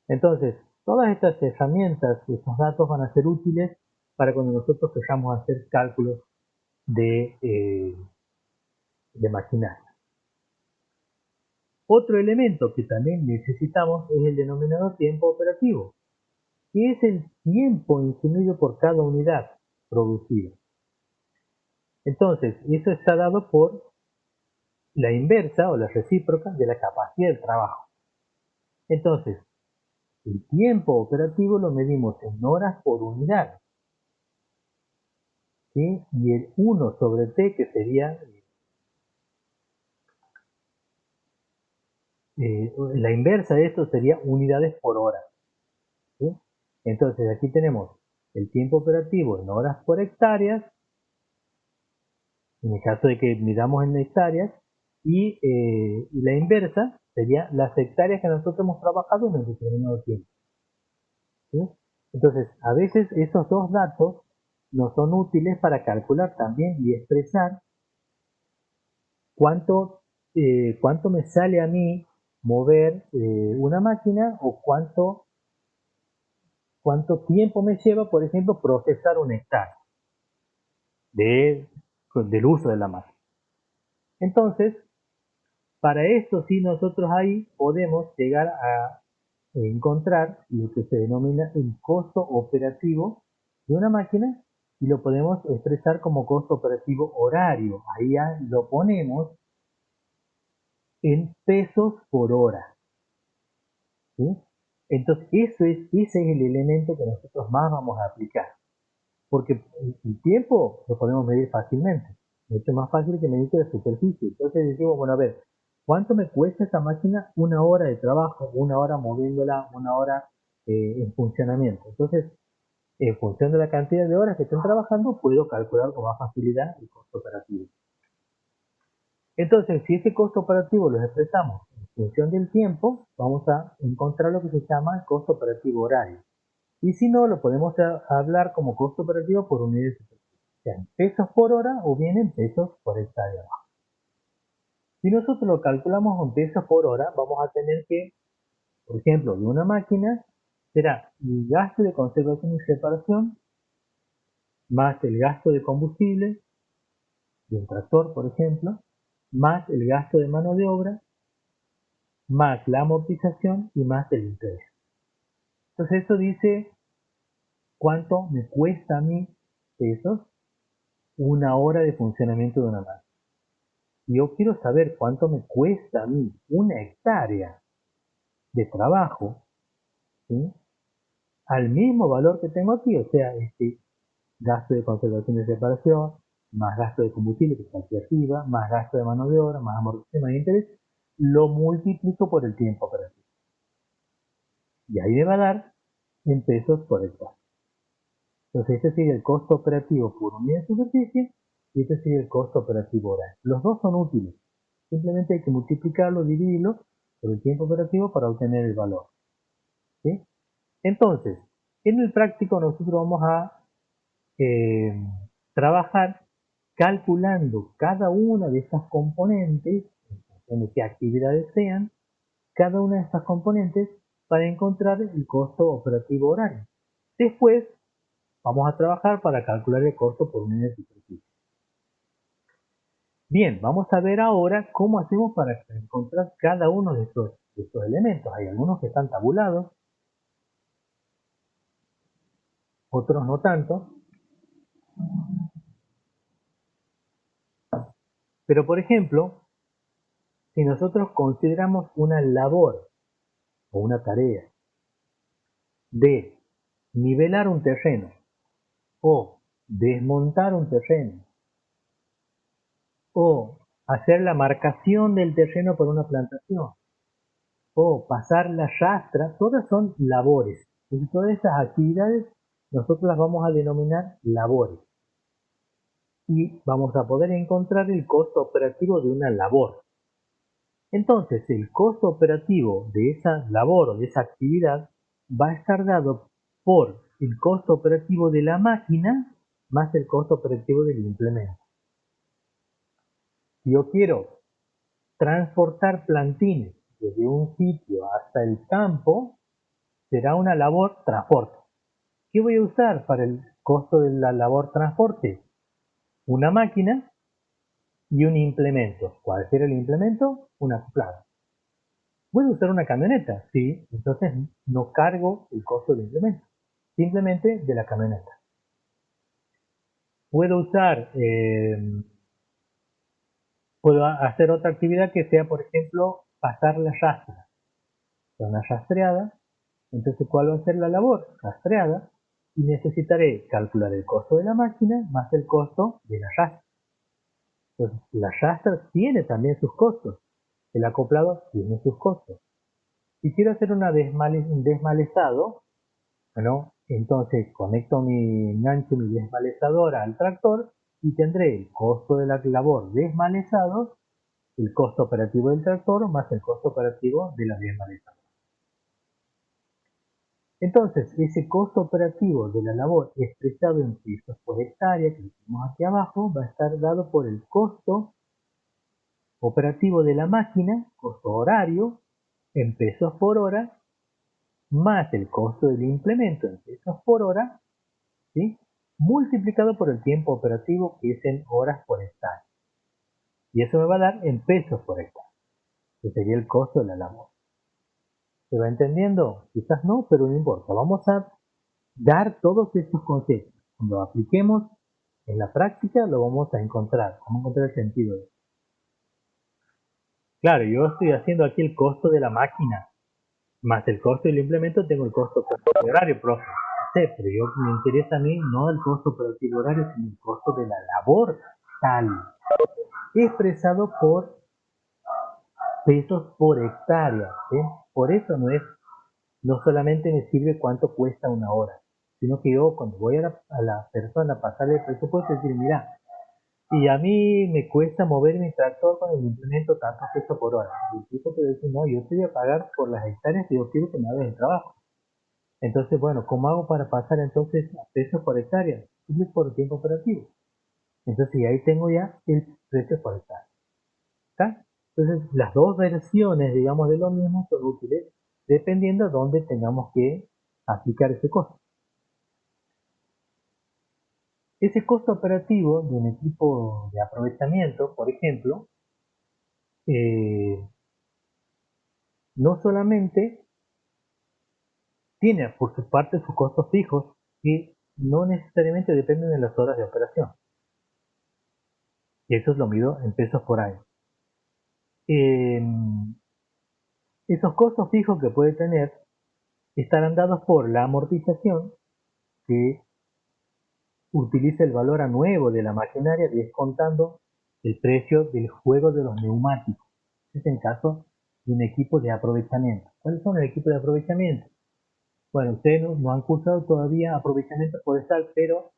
Entonces, todas estas herramientas, estos datos van a ser útiles para cuando nosotros queramos hacer cálculos de maquinaria. Otro elemento que también necesitamos es el denominado tiempo operativo, que es el tiempo insumido por cada unidad producida. Entonces, eso está dado por la inversa o la recíproca de la capacidad del trabajo. Entonces, el tiempo operativo lo medimos en horas por unidad, ¿sí? Y el 1 sobre T, que sería la inversa de esto, sería unidades por hora, ¿sí? Entonces, aquí tenemos el tiempo operativo en horas por hectáreas, en el caso de que midamos en hectáreas, y la inversa sería las hectáreas que nosotros hemos trabajado en un determinado tiempo, ¿sí? Entonces, a veces esos dos datos nos son útiles para calcular también y expresar cuánto me sale a mí mover una máquina, o cuánto tiempo me lleva, por ejemplo, procesar un hectárea del uso de la máquina. Entonces, para esto sí nosotros ahí podemos llegar a encontrar lo que se denomina el costo operativo de una máquina, y lo podemos expresar como costo operativo horario. Ahí ya lo ponemos en pesos por hora, ¿sí? Entonces ese es el elemento que nosotros más vamos a aplicar, porque el tiempo lo podemos medir fácilmente, mucho más fácil que medir la superficie. Entonces decimos, bueno, a ver, ¿cuánto me cuesta esta máquina una hora de trabajo, una hora moviéndola, una hora en funcionamiento? Entonces, en función de la cantidad de horas que estén trabajando, puedo calcular con más facilidad el costo operativo. Entonces, si ese costo operativo lo expresamos en función del tiempo, vamos a encontrar lo que se llama el costo operativo horario. Y si no, lo podemos hablar como costo operativo por unidad de superficie. sea en pesos por hora o bien en pesos por hectárea. Si nosotros lo calculamos en pesos por hora, vamos a tener que, por ejemplo, de una máquina, será el gasto de conservación y reparación, más el gasto de combustible, de un tractor, por ejemplo, más el gasto de mano de obra, más la amortización y más el interés. Entonces eso dice cuánto me cuesta a mí pesos una hora de funcionamiento de una máquina. Si yo quiero saber cuánto me cuesta a mí una hectárea de trabajo, ¿sí?, al mismo valor que tengo aquí, o sea, este gasto de conservación y reparación, más gasto de combustible que está aquí arriba, más gasto de mano de obra, más amortización, más interés, lo multiplico por el tiempo operativo. Y ahí me va a dar en pesos por hectárea. Entonces este sería el costo operativo por unidad de superficie y este sería el costo operativo horario. Los dos son útiles. Simplemente hay que multiplicarlo, dividirlo por el tiempo operativo para obtener el valor. ¿Sí? Entonces, en el práctico nosotros vamos a trabajar calculando cada una de estas componentes, en función de qué actividades sean, cada una de estas componentes para encontrar el costo operativo horario. Después vamos a trabajar para calcular el costo por unidad de superficie. Bien, vamos a ver ahora cómo hacemos para encontrar cada uno de estos elementos. Hay algunos que están tabulados, otros no tanto. Pero por ejemplo, si nosotros consideramos una labor o una tarea de nivelar un terreno o desmontar un terreno o hacer la marcación del terreno por una plantación o pasar la rastra, todas son labores. Entonces todas esas actividades nosotros las vamos a denominar labores. Y vamos a poder encontrar el costo operativo de una labor. Entonces el costo operativo de esa labor o de esa actividad va a estar dado por el costo operativo de la máquina más el costo operativo del implemento. Si yo quiero transportar plantines desde un sitio hasta el campo, será una labor transporte. ¿Qué voy a usar para el costo de la labor transporte? Una máquina y un implemento. ¿Cuál será el implemento? Una acoplada. ¿Puedo usar una camioneta? Sí, entonces no cargo el costo del implemento, simplemente de la camioneta. Puedo usar, puedo hacer otra actividad que sea, por ejemplo, pasar la rastra. Una rastreada, entonces ¿cuál va a ser la labor? Rastreada, y necesitaré calcular el costo de la máquina más el costo de la rastra. Entonces, la rastra tiene también sus costos, el acoplado tiene sus costos. Si quiero hacer un desmalezado, bueno, entonces conecto mi engancho, mi desmalezadora al tractor y tendré el costo de la labor desmalezado, el costo operativo del tractor más el costo operativo de la desmalezadora. Entonces, ese costo operativo de la labor expresado en pesos por hectárea, que lo tenemos aquí abajo, va a estar dado por el costo operativo de la máquina, costo horario, en pesos por hora, más el costo del implemento en pesos por hora, ¿sí?, multiplicado por el tiempo operativo, que es en horas por hectárea. Y eso me va a dar en pesos por hectárea, que sería el costo de la labor. ¿Se va entendiendo? Quizás no, pero no importa. Vamos a dar todos estos conceptos. Cuando lo apliquemos en la práctica lo vamos a encontrar. Vamos a encontrar el sentido de eso. Claro, yo estoy haciendo aquí el costo de la máquina, más el costo del implemento, tengo el costo operativo horario, profe. Sí, pero me interesa a mí no el costo operativo horario, sino el costo de la labor tal, expresado por pesos por hectárea. ¿Sí? Por eso no solamente me sirve cuánto cuesta una hora, sino que yo cuando voy a la persona a pasarle el presupuesto, decir, mira, y a mí me cuesta mover mi tractor con el implemento tanto pesos por hora. Y el tipo te dice, no, yo te voy a pagar por las hectáreas que yo quiero que me hagas el trabajo. Entonces, bueno, ¿cómo hago para pasar entonces a pesos por hectárea? Simple por tiempo operativo. Entonces ahí tengo ya el precio por hectárea. ¿Está? Entonces las dos versiones, digamos, de lo mismo son útiles dependiendo de dónde tengamos que aplicar ese costo. Ese costo operativo de un equipo de aprovechamiento, por ejemplo, no solamente tiene por su parte sus costos fijos que no necesariamente dependen de las horas de operación. Y eso lo mido en pesos por año. Esos costos fijos que puede tener estarán dados por la amortización, que utiliza el valor a nuevo de la maquinaria descontando el precio del juego de los neumáticos. Este es el caso de un equipo de aprovechamiento. ¿Cuáles son los equipos de aprovechamiento? Bueno, ustedes no han cursado todavía aprovechamiento forestal, pero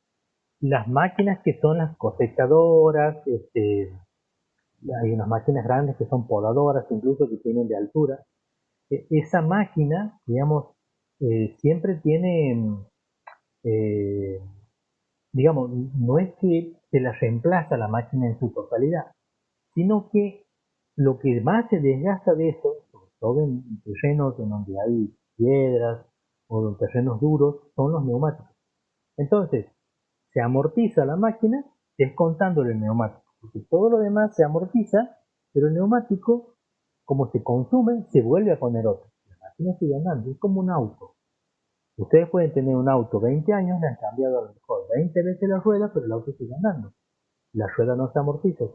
las máquinas que son las cosechadoras, hay unas máquinas grandes que son podadoras, incluso que tienen de altura. Esa máquina, digamos, siempre tiene, eh, digamos, no es que se la reemplaza la máquina en su totalidad, sino que lo que más se desgasta de eso, sobre todo en terrenos en donde hay piedras o en terrenos duros, son los neumáticos. Entonces, se amortiza la máquina descontándole el neumático, porque todo lo demás se amortiza, pero el neumático, como se consume, se vuelve a poner otro. La máquina sigue andando, es como un auto. Ustedes pueden tener un auto 20 años, le han cambiado a lo mejor 20 veces la rueda, pero el auto sigue andando. La rueda no se amortiza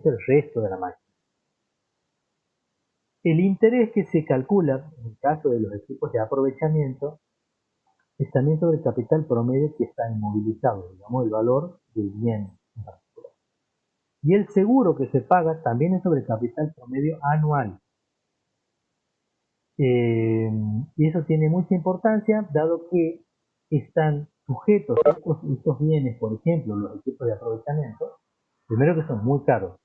el resto de la máquina. El interés que se calcula, en el caso de los equipos de aprovechamiento, es también sobre el capital promedio que está inmovilizado, digamos, el valor del bien en particular. Y el seguro que se paga también es sobre el capital promedio anual. Y eso tiene mucha importancia, dado que están sujetos a estos bienes, por ejemplo, los equipos de aprovechamiento, primero que son muy caros,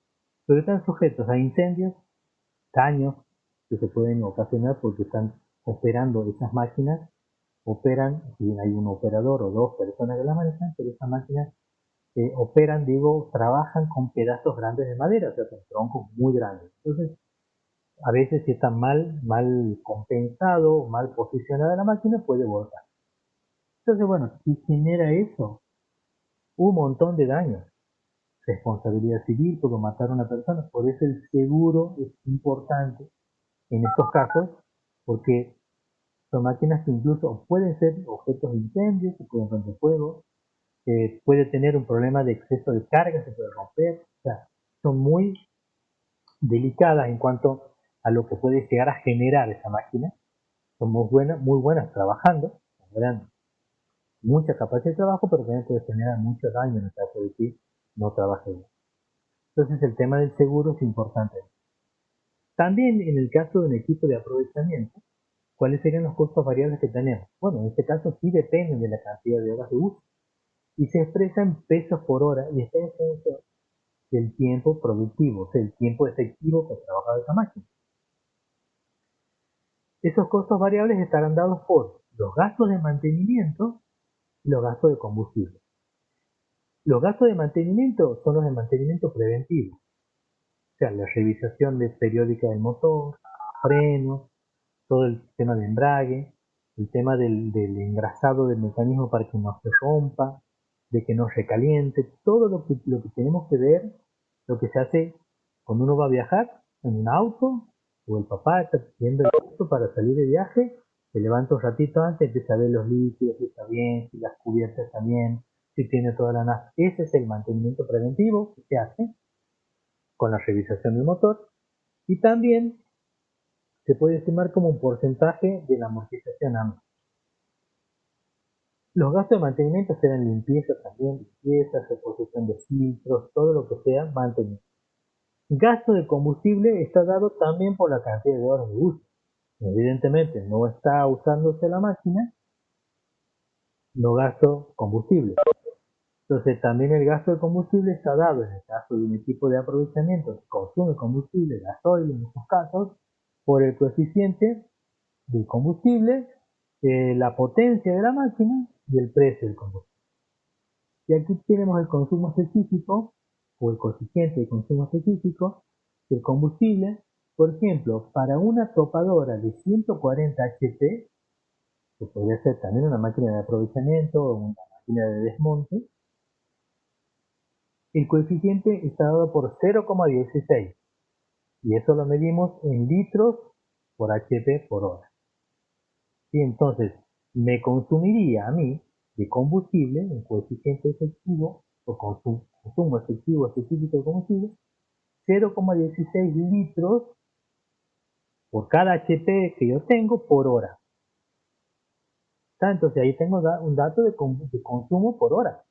pero están sujetos a incendios, daños que se pueden ocasionar porque están operando esas máquinas, operan, si hay un operador o dos personas que las manejan, pero esas máquinas operan, digo, trabajan con pedazos grandes de madera, o sea, con troncos muy grandes. Entonces, a veces si está mal compensado, mal posicionada la máquina, puede volcar. Entonces, bueno, si genera eso, un montón de daños. Responsabilidad civil, por matar a una persona, por eso el seguro es importante en estos casos, porque son máquinas que incluso pueden ser objetos de incendio, se pueden prender fuego, puede tener un problema de exceso de carga, se puede romper, o sea, son muy delicadas en cuanto a lo que puede llegar a generar esa máquina, son muy buenas trabajando, generan mucha capacidad de trabajo, pero también puede generar mucho daño en el caso de que no trabaje bien. Entonces el tema del seguro es importante. También en el caso de un equipo de aprovechamiento, ¿cuáles serían los costos variables que tenemos? Bueno, en este caso sí dependen de la cantidad de horas de uso y se expresa en pesos por hora y está en función del tiempo productivo, o sea, el tiempo efectivo que trabaja esa máquina. Esos costos variables estarán dados por los gastos de mantenimiento y los gastos de combustible. Los gastos de mantenimiento son los de mantenimiento preventivo, o sea, la revisación periódica del motor, frenos, todo el tema de embrague, el tema del engrasado del mecanismo para que no se rompa, de que no recaliente, todo lo que tenemos que ver, lo que se hace cuando uno va a viajar en un auto, o el papá está viendo el auto para salir de viaje, se levanta un ratito antes, empieza a ver los líquidos, si está bien, si las cubiertas están bien, si tiene toda la nafta. Ese es el mantenimiento preventivo que se hace con la revisación del motor y también se puede estimar como un porcentaje de la amortización anual. Los gastos de mantenimiento serán limpieza también, limpieza, reposición de filtros, todo lo que sea mantenimiento. Gasto de combustible está dado también por la cantidad de horas de uso. Evidentemente no está usándose la máquina, no gasto combustible. Entonces también el gasto de combustible está dado en el caso de un equipo de aprovechamiento que consume combustible, gasoil en estos casos, por el coeficiente del combustible, la potencia de la máquina y el precio del combustible. Y aquí tenemos el consumo específico o el coeficiente de consumo específico del combustible. Por ejemplo, para una topadora de 140 HP, que podría ser también una máquina de aprovechamiento o una máquina de desmonte, el coeficiente está dado por 0,16 y eso lo medimos en litros por HP por hora. Y entonces me consumiría a mí de combustible, en coeficiente efectivo o consumo efectivo específico de combustible, 0,16 litros por cada HP que yo tengo por hora. Entonces ahí tengo un dato de consumo por hora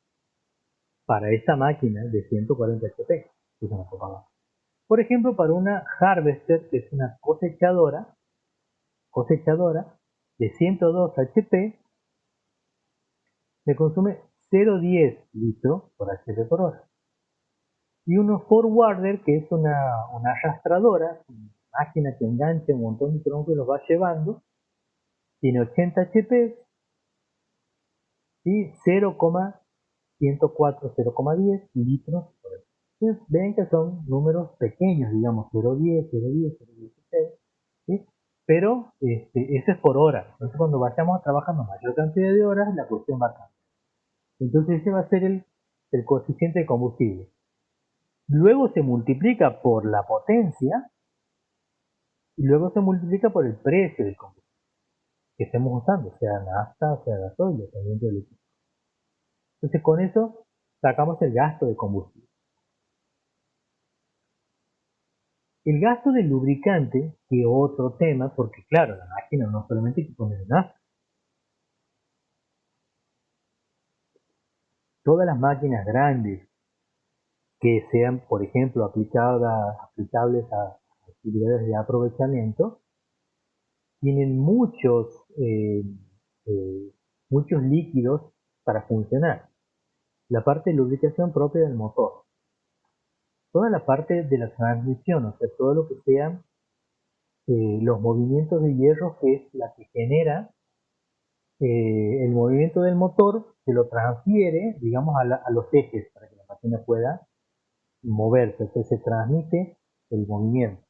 para esta máquina de 140 HP. Por ejemplo, para una harvester, que es una cosechadora de 102 HP, me consume 0,10 litros por HP por hora. Y uno forwarder, que es una arrastradora, una máquina que engancha un montón de troncos y los va llevando, tiene 80 HP y 0,104, 0,10 litros por hora. Entonces ven que son números pequeños, digamos 0,10, 0,10, 0,16, ¿sí? Pero eso es por hora. Entonces cuando vayamos trabajando mayor cantidad de horas, la cuestión va a cambiar. Entonces ese va a ser el coeficiente de combustible. Luego se multiplica por la potencia y luego se multiplica por el precio del combustible que estemos usando, sea nafta, sea gasoil, dependiendo del equipo. Entonces con eso sacamos el gasto de combustible. El gasto del lubricante, que es otro tema, porque claro, la máquina no solamente hay que poner nafta. Todas las máquinas grandes que sean, por ejemplo, aplicables a actividades de aprovechamiento, tienen muchos líquidos para funcionar. La parte de lubricación propia del motor, toda la parte de la transmisión, o sea, todo lo que sean los movimientos de hierro, que es la que genera el movimiento del motor, se lo transfiere, digamos, a los ejes para que la máquina pueda moverse, entonces se transmite el movimiento.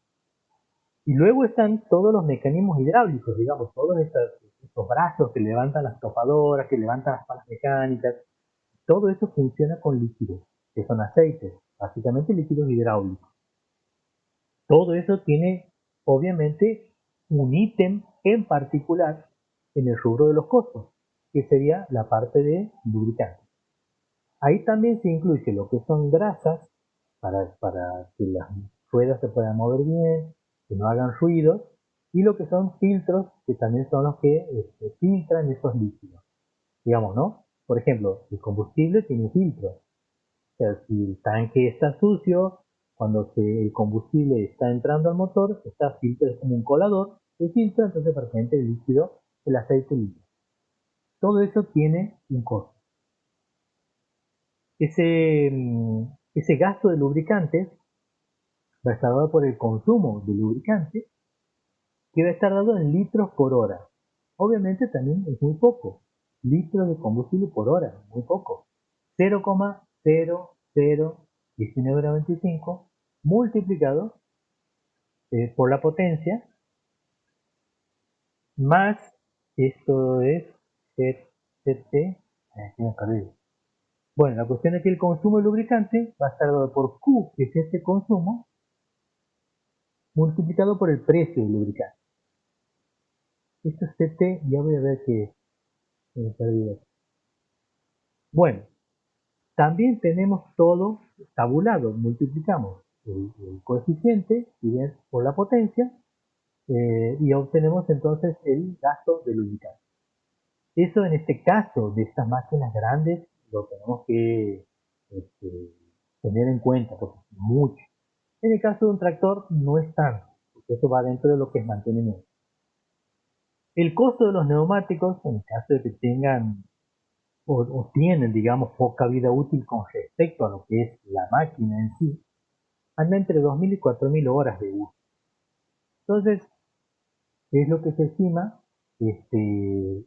Y luego están todos los mecanismos hidráulicos, digamos, todos estos brazos que levantan las topadoras, que levantan las palas mecánicas, todo eso funciona con líquidos, que son aceites, básicamente líquidos hidráulicos. Todo eso tiene, obviamente, un ítem en particular en el rubro de los costos, que sería la parte de lubricante. Ahí también se incluye lo que son grasas para que las ruedas se puedan mover bien, que no hagan ruidos, y lo que son filtros, que también son los que filtran esos líquidos. Digamos, ¿no? Por ejemplo, el combustible tiene filtros. O sea, si el tanque está sucio, cuando el combustible está entrando al motor, está filtro, es como un colador, se filtra, entonces para que entre el líquido, el aceite líquido. Todo eso tiene un costo. Ese gasto de lubricantes va a estar dado por el consumo de lubricante, que va a estar dado en litros por hora. Obviamente también es muy poco. Litros de combustible por hora, muy poco. 0,001995 multiplicado por la potencia, más, esto es CT, bueno, la cuestión es que el consumo de lubricante va a estar dado por Q, que es este consumo, multiplicado por el precio del lubricante. Esto es CT, ya voy a ver que me perdí. Bueno, también tenemos todo tabulado, multiplicamos el coeficiente por la potencia y obtenemos entonces el gasto de lubricante. Eso en este caso de estas máquinas grandes lo tenemos que tener en cuenta porque es mucho. En el caso de un tractor no es tanto, porque eso va dentro de lo que es mantenimiento. El costo de los neumáticos, en el caso de que tengan o tienen, digamos, poca vida útil con respecto a lo que es la máquina en sí, anda entre 2.000 y 4.000 horas de uso. Entonces, es lo que se estima en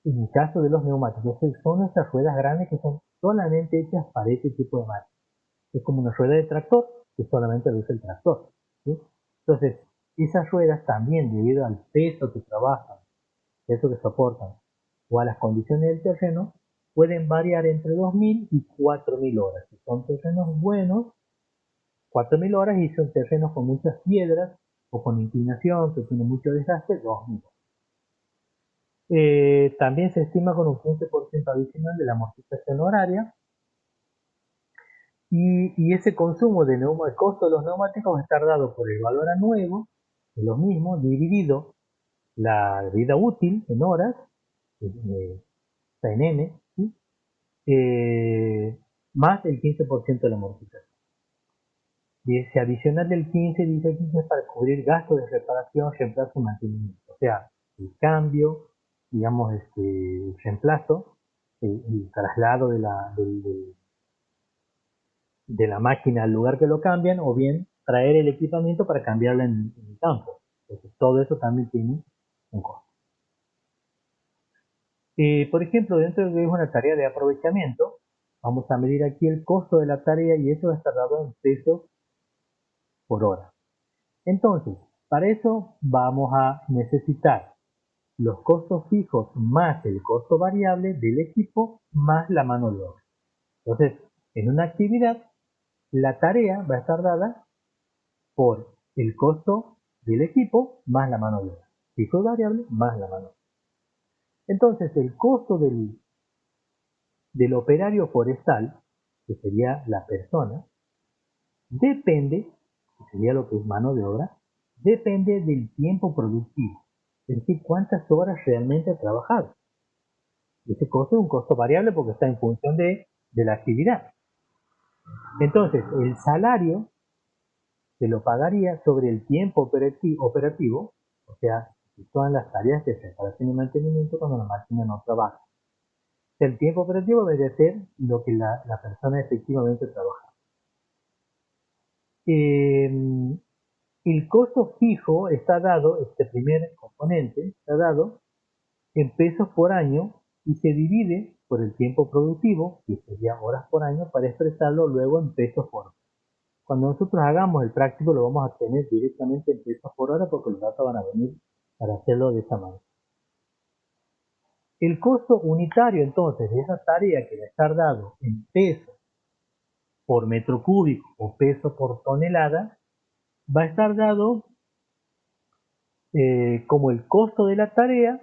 el caso de los neumáticos. Son estas ruedas grandes que son solamente hechas para ese tipo de máquinas. es como una rueda de tractor que solamente lo usa el tractor, ¿sí? Entonces, esas ruedas también, debido al peso que trabajan, peso que soportan, o a las condiciones del terreno, pueden variar entre 2.000 y 4.000 horas. Si son terrenos buenos, 4.000 horas, y son terrenos con muchas piedras o con inclinación, que tienen mucho desgaste, 2.000 horas. También se estima con un 15% adicional de la amortización horaria, y ese consumo de el costo de los neumáticos va a estar dado por el valor a nuevo de los mismos, dividido la vida útil en horas, en N, ¿sí? Más el 15% de la amortización. Y ese adicional del 15, dice aquí, es para cubrir gastos de reparación, reemplazo y mantenimiento. O sea, el cambio, digamos, el reemplazo, el traslado de la máquina al lugar que lo cambian, o bien traer el equipamiento para cambiarlo en el campo. Entonces, todo eso también tiene un costo. Por ejemplo, dentro de lo que es una tarea de aprovechamiento, vamos a medir aquí el costo de la tarea, y eso va a estar dado en pesos por hora. Entonces, para eso vamos a necesitar los costos fijos más el costo variable del equipo más la mano de obra. Entonces, en una actividad, la tarea va a estar dada por el costo del equipo más la mano de obra. Fijo variable más la mano de obra. Entonces, el costo del operario forestal, que sería la persona, depende, que sería lo que es mano de obra, depende del tiempo productivo. Es decir, cuántas horas realmente ha trabajado. Ese costo es un costo variable porque está en función de la actividad. Entonces, el salario se lo pagaría sobre el tiempo operativo, o sea, si son las tareas de reparación y mantenimiento cuando la máquina no trabaja. El tiempo operativo debe ser lo que la persona efectivamente trabaja. El costo fijo está dado, este primer componente, está dado en pesos por año, y se divide por el tiempo productivo, que sería horas por año, para expresarlo luego en pesos por hora. Cuando nosotros hagamos el práctico, lo vamos a tener directamente en pesos por hora, porque los datos van a venir para hacerlo de esa manera. El costo unitario, entonces, de esa tarea que va a estar dado en pesos por metro cúbico o peso por tonelada, va a estar dado como el costo de la tarea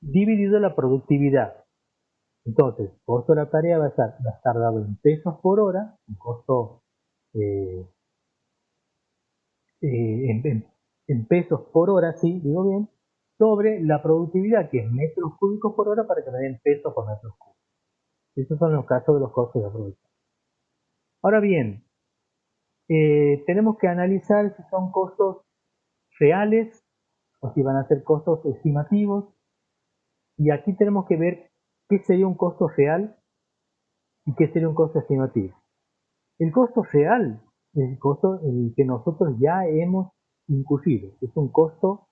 dividido la productividad. Entonces, el costo de la tarea va a estar dado en pesos por hora, un costo eh, en pesos por hora, sí, digo bien, sobre la productividad, que es metros cúbicos por hora, para que me den pesos por metros cúbicos. Esos son los casos de los costos de aprovechamiento. Ahora bien, tenemos que analizar si son costos reales o si van a ser costos estimativos, y aquí tenemos que ver qué sería un costo real y qué sería un costo estimativo. El costo real es el costo en el que nosotros ya hemos incurrido. Es un costo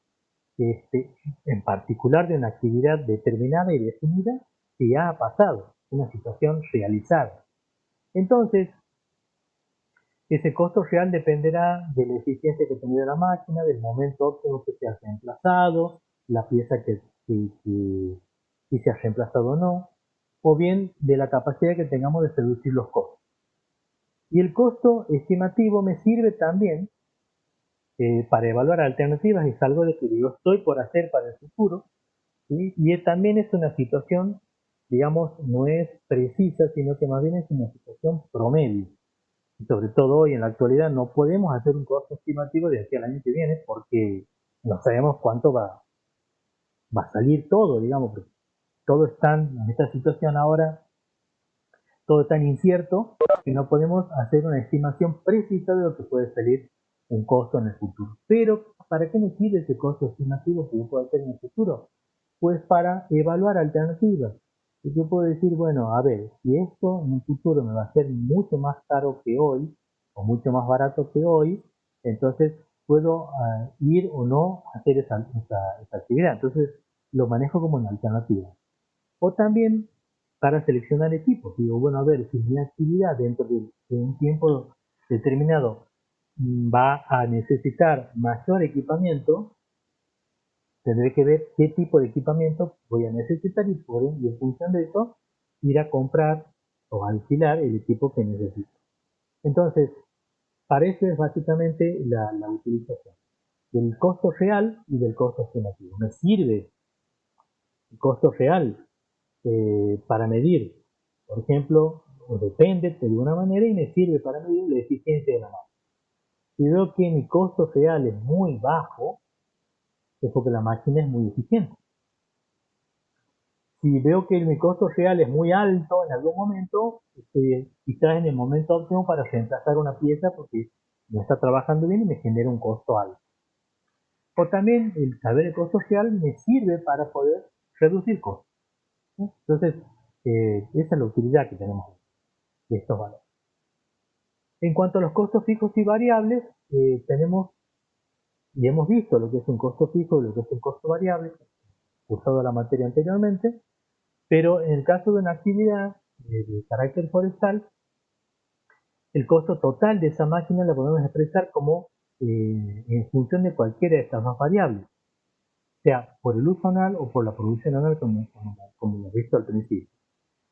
en particular de una actividad determinada y definida que ya ha pasado, una situación realizada. Entonces, ese costo real dependerá de la eficiencia que tenga la máquina, del momento óptimo que se ha reemplazado, la pieza que se ha reemplazado o bien de la capacidad que tengamos de reducir los costos. Y el costo estimativo me sirve también para evaluar alternativas. Es algo de que yo estoy por hacer para el futuro, ¿sí? Y también es una situación, digamos, no es precisa, sino que más bien es una situación promedio. Y sobre todo hoy en la actualidad no podemos hacer un costo estimativo de aquí al año que viene, porque no sabemos cuánto va a salir todo, digamos, porque todo está en esta situación ahora, todo es tan incierto que no podemos hacer una estimación precisa de lo que puede salir un costo en el futuro. Pero, ¿para qué me sirve ese costo estimativo que yo puedo hacer en el futuro? Pues para evaluar alternativas. Y yo puedo decir, bueno, a ver, si esto en un futuro me va a ser mucho más caro que hoy, o mucho más barato que hoy, entonces puedo ir o no a hacer esa actividad. Entonces lo manejo como una alternativa. O también para seleccionar equipos. Digo, bueno, a ver, si mi actividad dentro de un tiempo determinado va a necesitar mayor equipamiento, tendré que ver qué tipo de equipamiento voy a necesitar y en función de eso ir a comprar o alquilar el equipo que necesito. Entonces, para eso es básicamente la utilización del costo real y del costo estimativo. Me sirve el costo real para medir, por ejemplo, o depende de una manera y me sirve para medir la eficiencia de la máquina. Si veo que mi costo real es muy bajo, es porque la máquina es muy eficiente. Si veo que mi costo real es muy alto en algún momento, quizás en el momento óptimo para reemplazar una pieza porque no está trabajando bien y me genera un costo alto. O también el saber el costo real me sirve para poder reducir costos. Entonces, esa es la utilidad que tenemos de estos valores. En cuanto a los costos fijos y variables, tenemos y hemos visto lo que es un costo fijo y lo que es un costo variable, cursado la materia anteriormente, pero en el caso de una actividad de carácter forestal, el costo total de esa máquina la podemos expresar como en función de cualquiera de estas dos variables, sea por el uso anual o por la producción anual, como hemos visto al principio.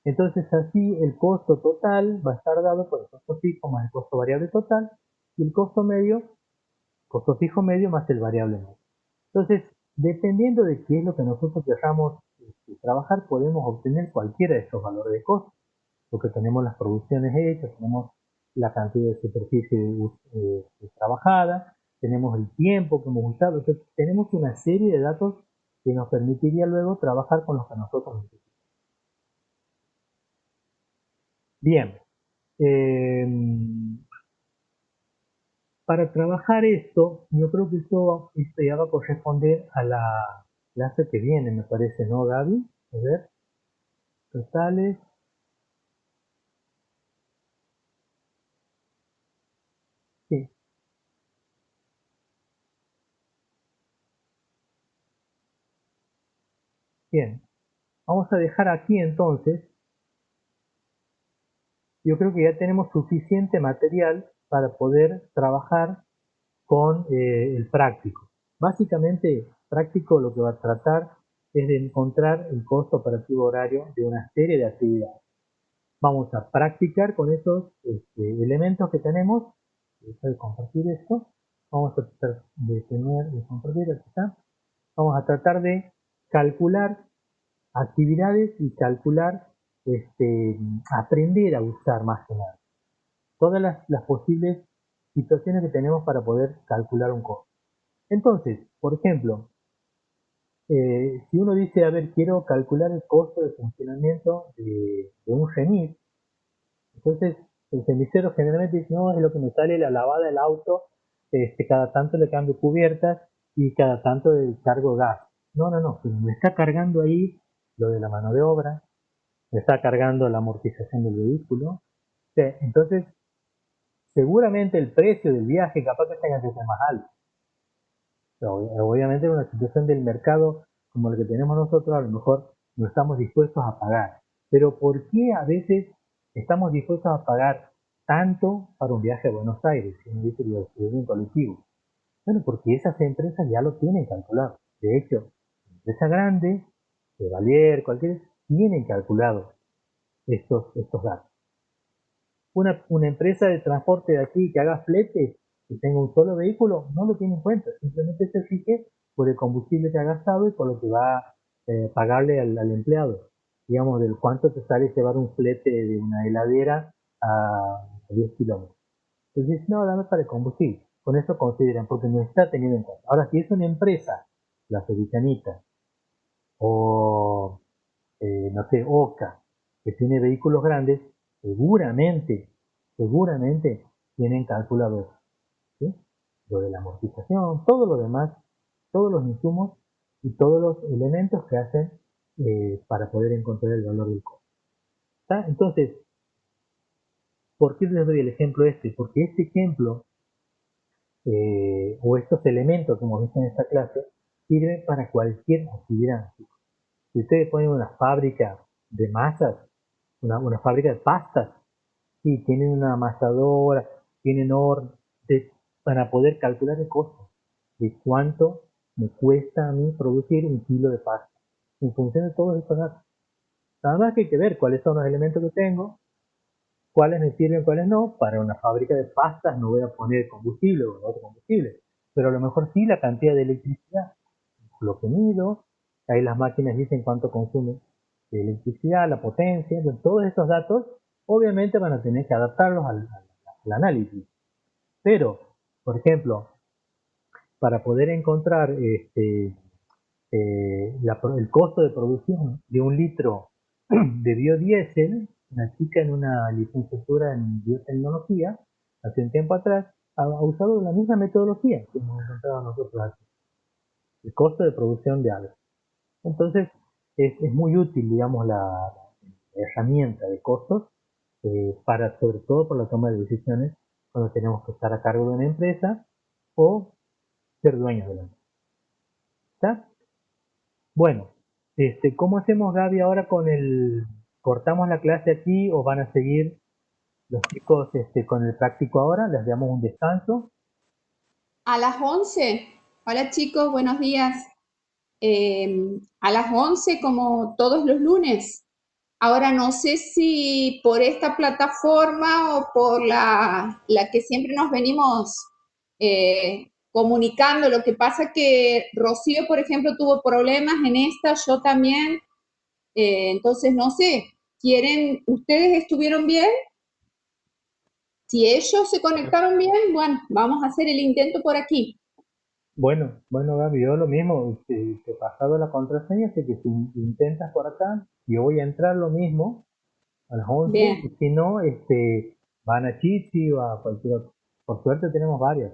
Entonces así el costo total va a estar dado por el costo fijo más el costo variable total y el costo fijo medio más el variable medio. Entonces, dependiendo de qué es lo que nosotros queramos trabajar, podemos obtener cualquiera de estos valores de costo, porque tenemos las producciones hechas, tenemos la cantidad de superficie trabajada, tenemos el tiempo que hemos usado, entonces tenemos una serie de datos que nos permitiría luego trabajar con los que nosotros necesitamos. Bien, para trabajar esto, yo creo que esto ya va a corresponder a la clase que viene, me parece, ¿no, Gaby? A ver, totales. Sí, bien. Vamos a dejar aquí entonces. Yo creo que ya tenemos suficiente material para poder trabajar con el práctico. Básicamente, práctico lo que va a tratar es de encontrar el costo operativo horario de una serie de actividades. Vamos a practicar con esos elementos que tenemos. Voy a compartir esto. Vamos a tratar de compartir, aquí está. Vamos a tratar de calcular actividades y calcular, aprender a usar más que nada todas las posibles situaciones que tenemos para poder calcular un costo. Entonces, por ejemplo, si uno dice, a ver, quiero calcular el costo de funcionamiento de un remis, entonces el cenicero generalmente dice, no, es lo que me sale la lavada del auto, cada tanto le cambio cubiertas y cada tanto le cargo gas. No, no, no, pero me está cargando ahí lo de la mano de obra, me está cargando la amortización del vehículo. Entonces, seguramente el precio del viaje capaz que tenga que ser más alto. Pero obviamente en una situación del mercado como la que tenemos nosotros, a lo mejor no estamos dispuestos a pagar. Pero ¿por qué a veces estamos dispuestos a pagar tanto para un viaje a Buenos Aires, si uno dice un colectivo? Bueno, porque esas empresas ya lo tienen calculado. De hecho, empresa grande, de Valier, cualquier, tienen calculado estos datos. Una empresa de transporte de aquí que haga flete, que tenga un solo vehículo, no lo tiene en cuenta, simplemente se fije por el combustible que ha gastado y por lo que va a pagarle al empleado. Digamos, del cuánto te sale llevar un flete de una heladera a 10 kilómetros. Entonces, no, dame para el combustible. Con eso consideran, porque no está teniendo en cuenta. Ahora, si es una empresa, la Americanita, o no sé, Oca, que tiene vehículos grandes, seguramente tienen calculado eso, ¿sí? Lo de la amortización, todo lo demás, todos los insumos y todos los elementos que hacen para poder encontrar el valor del costo. ¿Está? Entonces, ¿por qué les doy el ejemplo este? Porque este ejemplo o estos elementos que hemos visto en esta clase sirven para cualquier actividad. Si ustedes ponen una fábrica de masas, una fábrica de pastas. Sí, tienen una amasadora, tienen horno, para poder calcular el costo de cuánto me cuesta a mí producir un kilo de pasta. En función de todos estos datos. Nada más que hay que ver cuáles son los elementos que tengo, cuáles me sirven, cuáles no. Para una fábrica de pastas no voy a poner combustible o otro combustible, pero a lo mejor sí la cantidad de electricidad, lo que mido, ahí las máquinas dicen cuánto consume de electricidad, la potencia, entonces, todos esos datos obviamente van a tener que adaptarlos al análisis. Pero, por ejemplo, para poder encontrar el costo de producción de un litro de biodiesel, una chica en una licenciatura en biotecnología, hace un tiempo atrás, ha usado la misma metodología que hemos encontrado nosotros aquí, el costo de producción de algo. Entonces, es muy útil, digamos, la herramienta de costos para, sobre todo, por la toma de decisiones cuando tenemos que estar a cargo de una empresa o ser dueños de la empresa. ¿Está? Bueno, ¿cómo hacemos, Gaby, ahora con cortamos la clase aquí o van a seguir los chicos con el práctico ahora? ¿Les damos un descanso? A las 11. Hola chicos, buenos días. A las 11 como todos los lunes. Ahora no sé si por esta plataforma o por la que siempre nos venimos comunicando. Lo que pasa que Rocío, por ejemplo, tuvo problemas en esta, yo también. Entonces no sé, ¿ustedes estuvieron bien? Si ellos se conectaron bien, bueno, vamos a hacer el intento por aquí. Bueno, Gaby, yo lo mismo, te he pasado la contraseña, así que si intentas por acá, yo voy a entrar lo mismo a las 11 Bien. y si no, van a Chichi o a cualquier otro. Por suerte tenemos varias.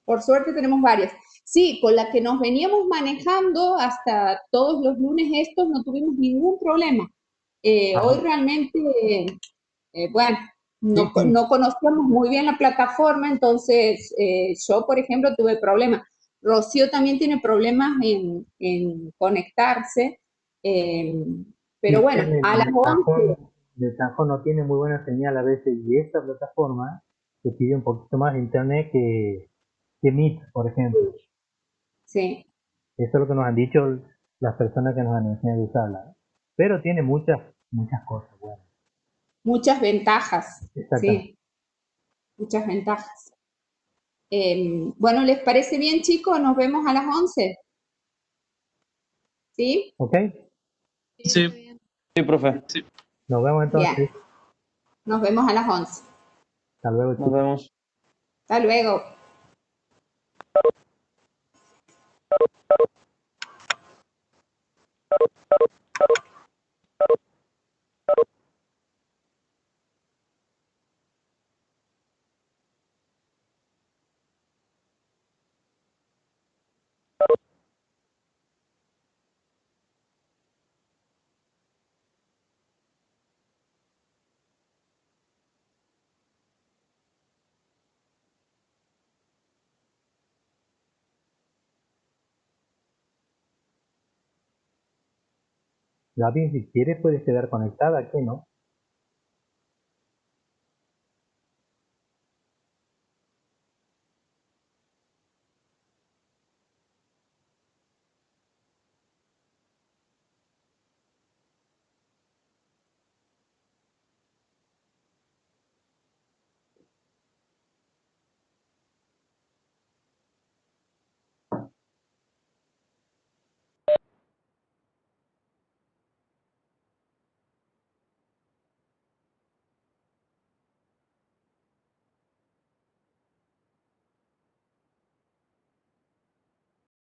Por suerte tenemos varias. Sí, con la que nos veníamos manejando hasta todos los lunes estos no tuvimos ningún problema. Hoy Ah, realmente, bueno, sí, no sí, conocíamos muy bien la plataforma, entonces yo, por ejemplo, tuve problemas. Rocío también tiene problemas en conectarse, eh, pero sí, bueno, a las 11. El Tajón no tiene muy buena señal a veces y esta plataforma te pide un poquito más de internet que Meet, por ejemplo. Sí, Eso es lo que nos han dicho las personas que nos han enseñado a usarla, ¿eh? Pero tiene muchas cosas buenas. muchas ventajas, Exactamente. sí, muchas ventajas. Bueno, ¿les parece bien, chicos? Nos vemos a las 11, ¿sí? ¿Ok? Sí, sí, profe. Nos vemos Bien, entonces. nos vemos a las 11. Hasta luego, Nos chicos. vemos. Hasta luego. Gaby, si quieres puedes quedar conectada, ¿qué no?